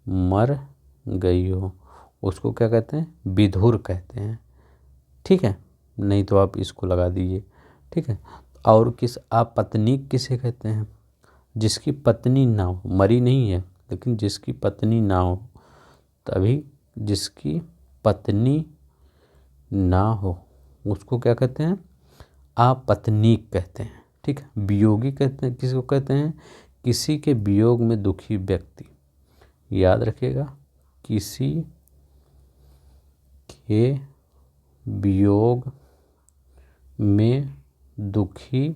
मर गई हो, उसको क्या कहते हैं, विधुर कहते हैं, ठीक है। नहीं तो आप इसको लगा दीजिए, ठीक है। और किस, आप पत्नी किसे कहते हैं, जिसकी पत्नी ना हो, मरी नहीं है लेकिन जिसकी पत्नी ना हो, तभी जिसकी पत्नी ना हो उसको क्या कहते हैं, आपत्नीक कहते हैं, ठीक है। वियोगी कहते हैं, किसको कहते हैं, किसी के वियोग में दुखी व्यक्ति। याद रखिएगा, किसी के वियोग में दुखी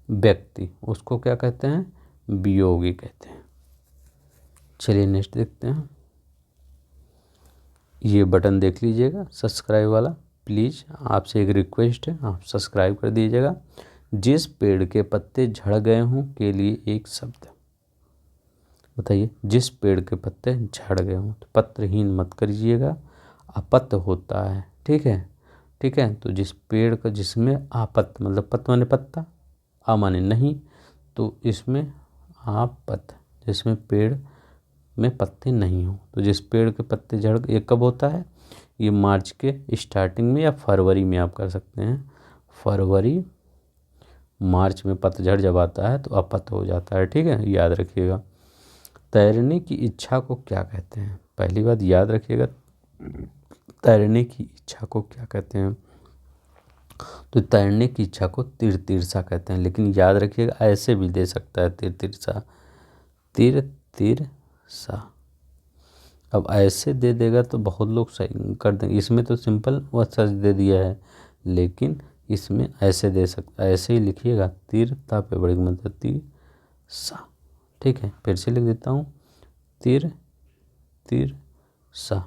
व्यक्ति उसको क्या कहते हैं, वियोगी कहते हैं। चलिए नेक्स्ट देखते हैं। ये बटन देख लीजिएगा सब्सक्राइब वाला, प्लीज़ आपसे एक रिक्वेस्ट है, आप सब्सक्राइब कर दीजिएगा। जिस पेड़ के पत्ते झड़ गए हों के लिए एक शब्द, बताइए। जिस पेड़ के पत्ते झड़ गए हों, तो पत्रहीन मत करिएगा, अपत्य होता है, ठीक है, ठीक है। तो जिस पेड़ का, जिसमें आपत्य मतलब पत्त माने पत्ता, आ माने नहीं, तो इसमें आपत्य, जिसमें पेड़ में पत्ते नहीं हो। तो जिस पेड़ के पत्ते झड़, ये कब होता है, ये मार्च के स्टार्टिंग में या फरवरी में आप कर सकते हैं। फरवरी मार्च में पतझड़ जब आता है तो अपत्य हो जाता है, ठीक है, याद रखिएगा। तैरने की इच्छा को क्या कहते हैं, पहली बात याद रखिएगा, तैरने की इच्छा को क्या कहते हैं। तो तैरने की इच्छा को तिर तिरसा कहते हैं, लेकिन याद रखिएगा ऐसे भी दे सकता है, तिर तिरसा, तिर तिरसा। अब ऐसे दे देगा तो बहुत लोग सही कर देंगे, इसमें तो सिंपल वह सच दे दिया है, लेकिन इसमें ऐसे दे सकता, ऐसे ही लिखिएगा, तिर ता पे बड़ी मतलब तिर सा, ठीक है। फिर से लिख देता हूँ, तिर तिर सा,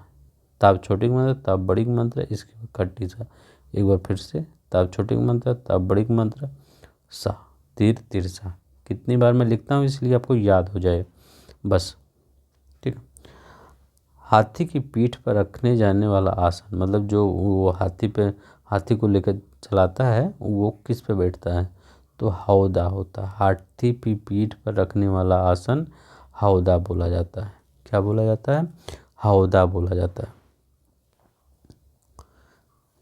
ताप छोटी की मात्रा ताप बड़ी की मात्रा, इसके बाद खट्टी सा। एक बार फिर से, ताप छोटी की मात्रा ताप बड़ी की मात्रा सा, तिर तिर सा। कितनी बार मैं लिखता हूँ इसलिए आपको याद हो जाए बस, ठीक है। हाथी की पीठ पर रखने जाने वाला आसन, मतलब जो वो हाथी पे, हाथी को लेकर चलाता है वो किस पे बैठता है, तो हौदा होता है। हाथी की पीठ पर रखने वाला आसन हौदा बोला जाता है। क्या बोला जाता है, हौदा बोला जाता है।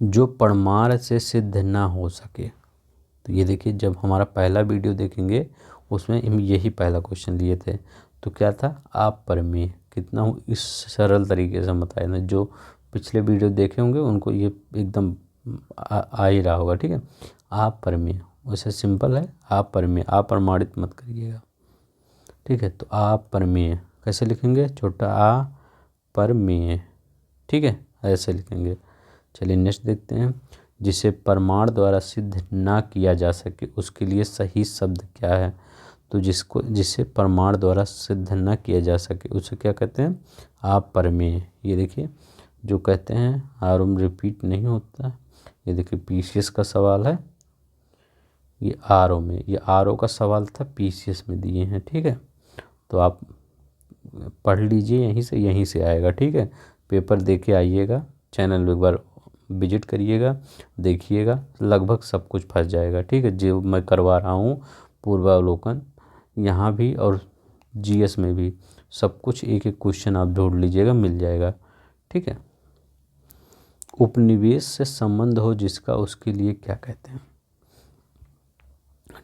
जो परमार से सिद्ध ना हो सके, तो ये देखिए, जब हमारा पहला वीडियो देखेंगे उसमें हम यही पहला क्वेश्चन लिए थे, तो क्या था, आप परमेय। कितना इस सरल तरीके से बताया ना, जो पिछले वीडियो देखे होंगे उनको ये एकदम आ ही रहा होगा, ठीक है। आप परमेय, वैसे सिंपल है, आप परमेय, आप प्रमाणित मत करिएगा, ठीक है। तो आप परमेय कैसे लिखेंगे, छोटा आ परमेय, ठीक है, ऐसे लिखेंगे। चलिए नेक्स्ट देखते हैं। जिसे प्रमाण द्वारा सिद्ध ना किया जा सके उसके लिए सही शब्द क्या है, तो जिसे प्रमाण द्वारा सिद्ध ना किया जा सके उसे क्या कहते हैं, आप परमेय। ये देखिए जो कहते हैं आरम रिपीट नहीं होता, ये देखिए पीसीएस का सवाल है, ये आरओ में, ये आरओ का सवाल था, पीसीएस में दिए हैं, ठीक है। तो आप पढ़ लीजिए, यहीं से आएगा, ठीक है। पेपर दे के आइएगा, चैनल एक बार विजिट करिएगा, देखिएगा, लगभग सब कुछ फंस जाएगा। ठीक है, जो मैं करवा रहा हूँ पूर्वावलोकन, यहाँ भी और जीएस में भी सब कुछ एक एक क्वेश्चन आप ढूंढ लीजिएगा, मिल जाएगा। ठीक है, उपनिवेश से संबंध हो जिसका, उसके लिए क्या कहते हैं?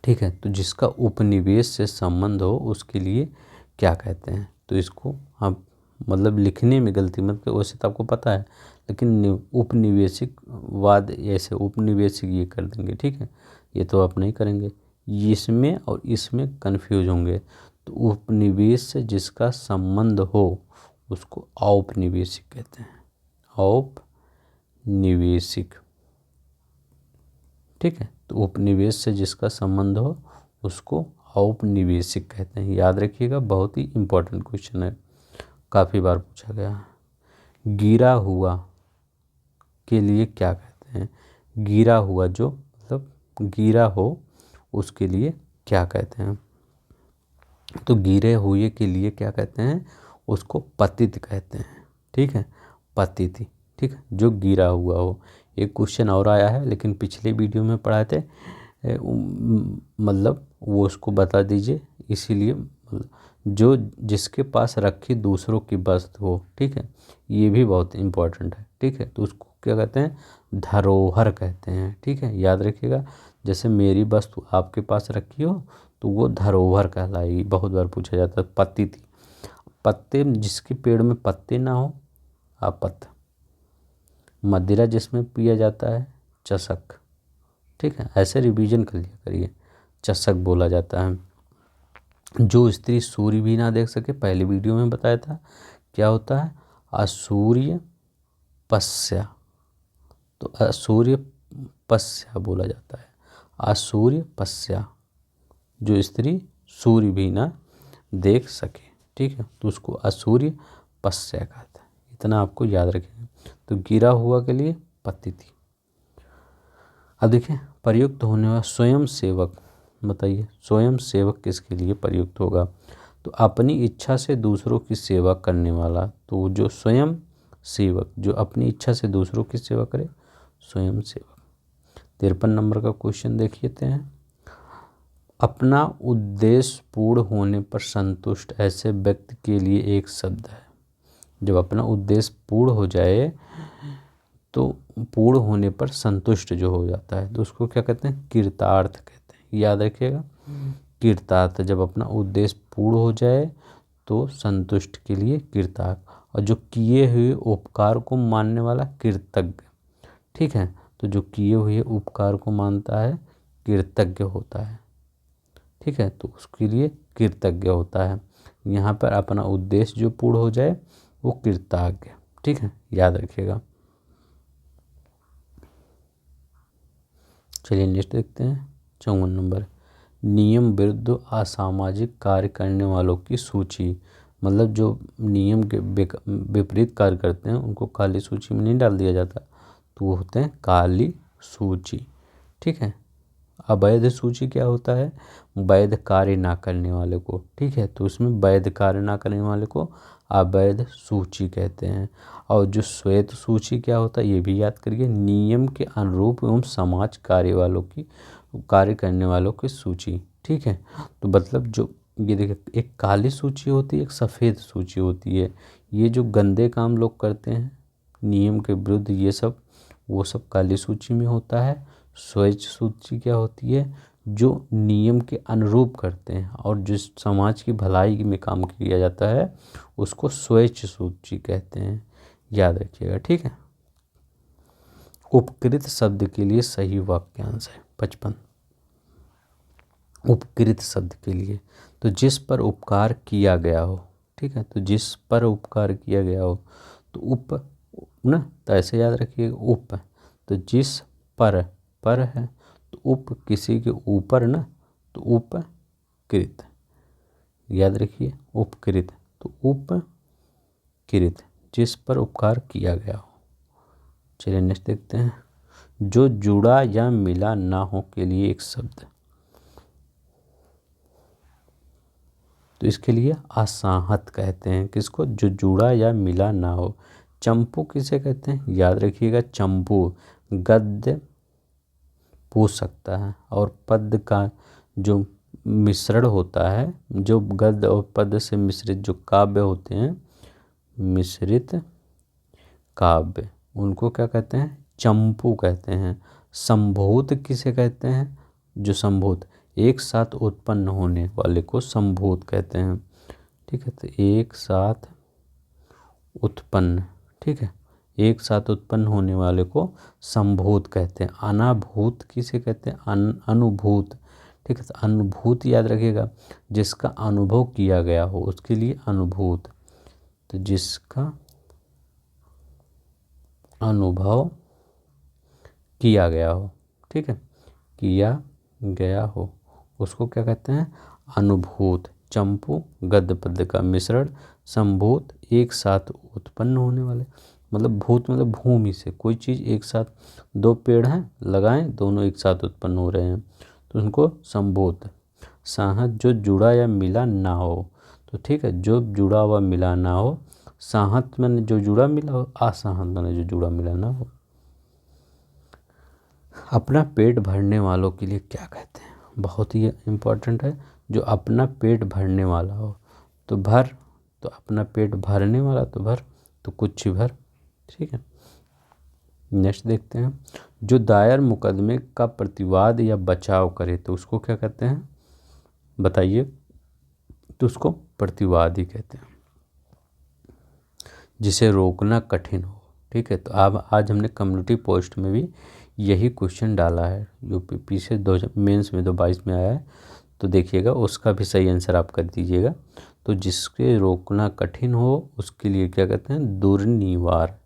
ठीक है, तो जिसका उपनिवेश से संबंध हो उसके लिए क्या कहते हैं? तो इसको आप मतलब लिखने में गलती मत करो, वैसे तो आपको पता है, लेकिन उपनिवेशिक वाद, ऐसे उपनिवेशिक ये कर देंगे। ठीक है, ये तो आप नहीं करेंगे, इसमें और इसमें कंफ्यूज होंगे। तो उपनिवेश से जिसका संबंध हो उसको औपनिवेशिक कहते हैं, औपनिवेशिक। ठीक है, तो उपनिवेश से जिसका संबंध हो उसको औपनिवेशिक कहते हैं। याद रखिएगा, बहुत ही इम्पोर्टेंट क्वेश्चन है, काफ़ी बार पूछा गया है। गिरा हुआ के लिए क्या कहते हैं? गिरा हुआ, जो मतलब गिरा हो उसके लिए क्या कहते हैं? तो गिरे हुए के लिए क्या कहते हैं? उसको पतित कहते हैं। ठीक है, पतिति। ठीक है, जो गिरा हुआ हो। एक क्वेश्चन और आया है, लेकिन पिछले वीडियो में पढ़ाए थे, मतलब वो उसको बता दीजिए, इसीलिए जो जिसके पास रखी दूसरों की वस्तु हो। ठीक है, ये भी बहुत इम्पोर्टेंट है। ठीक है, तो उसको क्या कहते हैं? धरोहर कहते हैं। ठीक है, याद रखिएगा, जैसे मेरी वस्तु आपके पास रखी हो तो वो धरोहर कहलाएगी। बहुत बार पूछा जाता है। पत्ती थी, पत्ते, जिसके पेड़ में पत्ते ना हो, आपत्त। मदिरा जिसमें पिया जाता है, चषक। ठीक है, ऐसे रिवीजन कर लिया करिए, चषक बोला जाता है। जो स्त्री सूर्य भी ना देख सके, पहले वीडियो में बताया था, क्या होता है? असूर्य पस्या। तो असूर्य पस्या बोला जाता है, असूर्य पस्या, जो स्त्री सूर्य भी ना देख सके। ठीक है, तो उसको असूर्य पस्या कहता है। इतना आपको याद रखेंगे। तो गिरा हुआ के लिए पत्ती थी। अब देखिए, प्रयुक्त होने वाला स्वयं सेवक, बताइए स्वयं सेवक किसके लिए प्रयुक्त होगा? तो अपनी इच्छा से दूसरों की सेवा करने वाला। तो जो स्वयं सेवक, जो अपनी इच्छा से दूसरों की सेवा करे, स्वयं सेवक। 53 नंबर का क्वेश्चन देखिए हैं। अपना उद्देश्य पूर्ण होने पर संतुष्ट ऐसे व्यक्ति के लिए एक शब्द है। जब अपना उद्देश्य पूर्ण हो जाए, तो पूर्ण होने पर संतुष्ट जो हो जाता है, तो उसको क्या कहते हैं? कृतार्थ कहते हैं। याद रखिएगा, कृतार्थ। जब अपना उद्देश्य पूर्ण हो जाए तो संतुष्ट के लिए कृतार्थ। और जो किए हुए उपकार को मानने वाला कृतज्ञ। ठीक है, तो जो किए हुए उपकार को मानता है कृतज्ञ होता है। ठीक है, तो उसके लिए कृतज्ञ होता है। यहाँ पर अपना उद्देश्य जो पूर्ण हो जाए वो कृतज्ञ। ठीक है, याद रखिएगा। चलिए नेक्स्ट देखते हैं, 54 नंबर। नियम विरुद्ध असामाजिक कार्य करने वालों की सूची। मतलब जो नियम के विपरीत कार्य करते हैं उनको काली सूची में नहीं डाल दिया जाता, तो वो होते हैं काली सूची। ठीक है, अवैध सूची क्या होता है? वैध कार्य ना करने वाले को। ठीक है, तो उसमें वैध कार्य ना करने वाले को अवैध सूची कहते हैं। और जो श्वेत सूची क्या होता है, ये भी याद करिए, नियम के अनुरूप एवं समाज कार्य करने वालों की सूची। ठीक है, तो मतलब जो ये देखिए, एक काली सूची होती है, एक सफ़ेद सूची होती है। ये जो गंदे काम लोग करते हैं नियम के विरुद्ध, ये सब वो सब काली सूची में होता है। श्वेत सूची क्या होती है? जो नियम के अनुरूप करते हैं और जिस समाज की भलाई में काम किया जाता है उसको श्वेत सूची कहते हैं। याद रखिएगा। ठीक है, उपकृत शब्द के लिए सही वाक्यांश है 55। उपकृत शब्द के लिए, तो जिस पर उपकार किया गया हो। ठीक है, तो जिस पर उपकार किया गया हो, तो उप ना, तो ऐसे याद रखिए, उप, तो जिस पर है, तो उप किसी के ऊपर ना, तो उपकृत। याद रखिए, उपकृत, तो उपकृत, जिस पर उपकार किया गया हो। चलिए नेक्स्ट देखते हैं। जो जुड़ा या मिला ना हो के लिए एक शब्द, तो इसके लिए असंहत कहते हैं। किसको? जो जुड़ा या मिला ना हो। चंपू किसे कहते हैं, याद रखिएगा, चंपू गद्य पूछ सकता है। और पद्य का जो मिश्रण होता है, जो गद्य और पद्य से मिश्रित जो काव्य होते हैं, मिश्रित काव्य, उनको क्या कहते हैं, चंपू कहते हैं। संभूत किसे कहते हैं, जो संभूत एक साथ उत्पन्न होने वाले को संभूत कहते हैं। ठीक है, तो एक साथ उत्पन्न, ठीक है, एक साथ उत्पन्न होने वाले को संभूत कहते हैं। अनाभूत किसे कहते हैं, अनुभूत। ठीक है, तो अनुभूत याद रखिएगा, जिसका अनुभव किया गया हो उसके लिए अनुभूत। तो जिसका अनुभव किया गया हो, ठीक है, किया गया हो, उसको क्या कहते हैं, अनुभूत। चंपू गद्य पद्य का मिश्रण, संभूत एक साथ उत्पन्न होने वाले, मतलब भूत मतलब भूमि से कोई चीज़ एक साथ, दो पेड़ हैं लगाएं, दोनों एक साथ उत्पन्न हो रहे हैं तो उनको संभूत। साहत जो जुड़ा या मिला ना हो, तो ठीक है, जो जुड़ा हुआ मिला ना हो। साहत मैंने जो जुड़ा मिला हो, असहत मैंने जो जुड़ा मिला ना हो। अपना पेट भरने वालों के लिए क्या कहते हैं, बहुत ही इम्पोर्टेंट है। जो अपना पेट भरने वाला हो, तो भर, तो अपना पेट भरने वाला तो भर, तो कुछ ही भर। ठीक है, नेक्स्ट देखते हैं। जो दायर मुकदमे का प्रतिवाद या बचाव करे तो उसको क्या कहते हैं, बताइए, तो उसको प्रतिवाद ही कहते हैं, जिसे रोकना कठिन हो। ठीक है, तो अब आज हमने कम्युनिटी पोस्ट में भी यही क्वेश्चन डाला है, जो पीछे 2000 मेंस में 2022 में आया है, तो देखिएगा उसका भी सही आंसर आप कर दीजिएगा। तो जिसके रोकना कठिन हो उसके लिए क्या कहते हैं, दुर्निवार।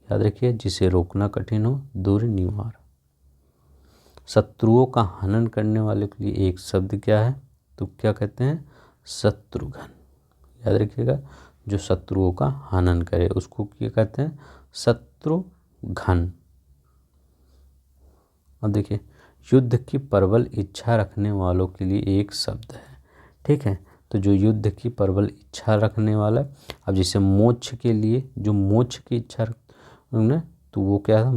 याद रखिए, जिसे रोकना कठिन हो, दुर्निवार। शत्रुओं का हनन करने वाले के लिए एक शब्द क्या है, तो क्या कहते हैं, शत्रुघ्न। याद रखिएगा, जो शत्रुओं का हनन करे उसको क्या कहते हैं, शत्रुघ्न। अब देखिए, युद्ध की प्रबल इच्छा रखने वालों के लिए एक शब्द है। ठीक है, तो जो युद्ध की प्रबल इच्छा रखने वाला, अब जैसे मोक्ष के लिए जो मोक्ष की इच्छा रखना, तो वो क्या है,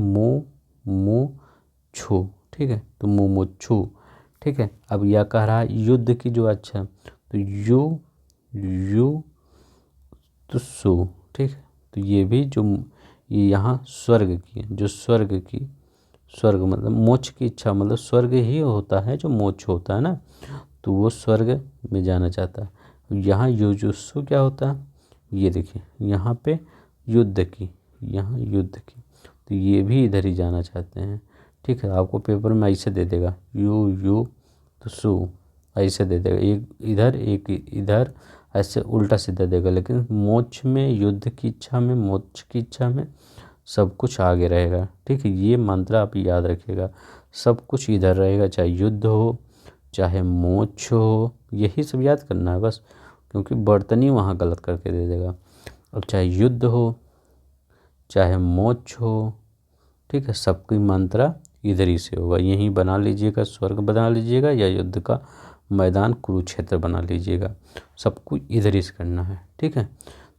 मुमुक्षु। ठीक है, तो मुमुक्षु। ठीक है, अब यह कह रहा है युद्ध की जो अच्छा, तो यु तुसु। ठीक है, तो ये भी जो ये यहाँ स्वर्ग की, जो स्वर्ग की, स्वर्ग मतलब मोक्ष की इच्छा, मतलब स्वर्ग ही होता है जो मोक्ष होता है ना, तो वो स्वर्ग में जाना चाहता है। यहाँ युजुत्सु क्या होता है, ये देखिए यहाँ पे युद्ध की, यहाँ युद्ध की, तो ये भी इधर ही जाना चाहते हैं। ठीक है, आपको पेपर में ऐसे दे देगा, यु तो सु ऐसे दे देगा, एक इधर एक इधर, ऐसे उल्टा सीधा देगा। लेकिन मोक्ष में, युद्ध की इच्छा में, मोक्ष की इच्छा में सब कुछ आगे रहेगा। ठीक है, ये मंत्र आप याद रखिएगा, सब कुछ इधर रहेगा, चाहे युद्ध हो चाहे मोक्ष हो, यही सब याद करना है बस, क्योंकि बर्तनी वहाँ गलत करके दे देगा। अब चाहे युद्ध हो चाहे मोक्ष हो, ठीक है, सबकी मात्रा इधर ही से होगा। यहीं बना लीजिएगा, स्वर्ग बना लीजिएगा, या युद्ध का मैदान कुरुक्षेत्र बना लीजिएगा, सब कुछ इधर ही से करना है। ठीक है,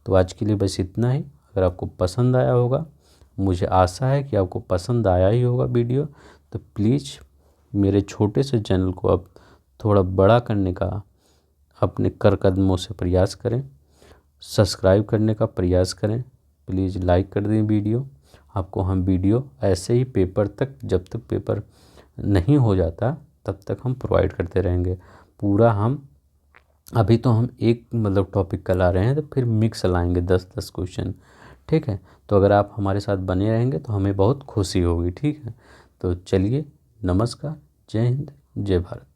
तो आज के लिए बस इतना ही। अगर आपको पसंद आया होगा, मुझे आशा है कि आपको पसंद आया ही होगा वीडियो, तो प्लीज़ मेरे छोटे से चैनल को आप थोड़ा बड़ा करने का अपने कर कदमों से प्रयास करें, सब्सक्राइब करने का प्रयास करें, प्लीज़ लाइक कर दें वीडियो। आपको हम वीडियो ऐसे ही पेपर तक, जब तक पेपर नहीं हो जाता तब तक हम प्रोवाइड करते रहेंगे। पूरा हम अभी तो हम एक मतलब टॉपिक का ला रहे हैं, तो फिर मिक्स लाएंगे 10-10 क्वेश्चन। ठीक है, तो अगर आप हमारे साथ बने रहेंगे तो हमें बहुत खुशी होगी। ठीक है, तो चलिए, नमस्कार, जय हिंद, जय भारत।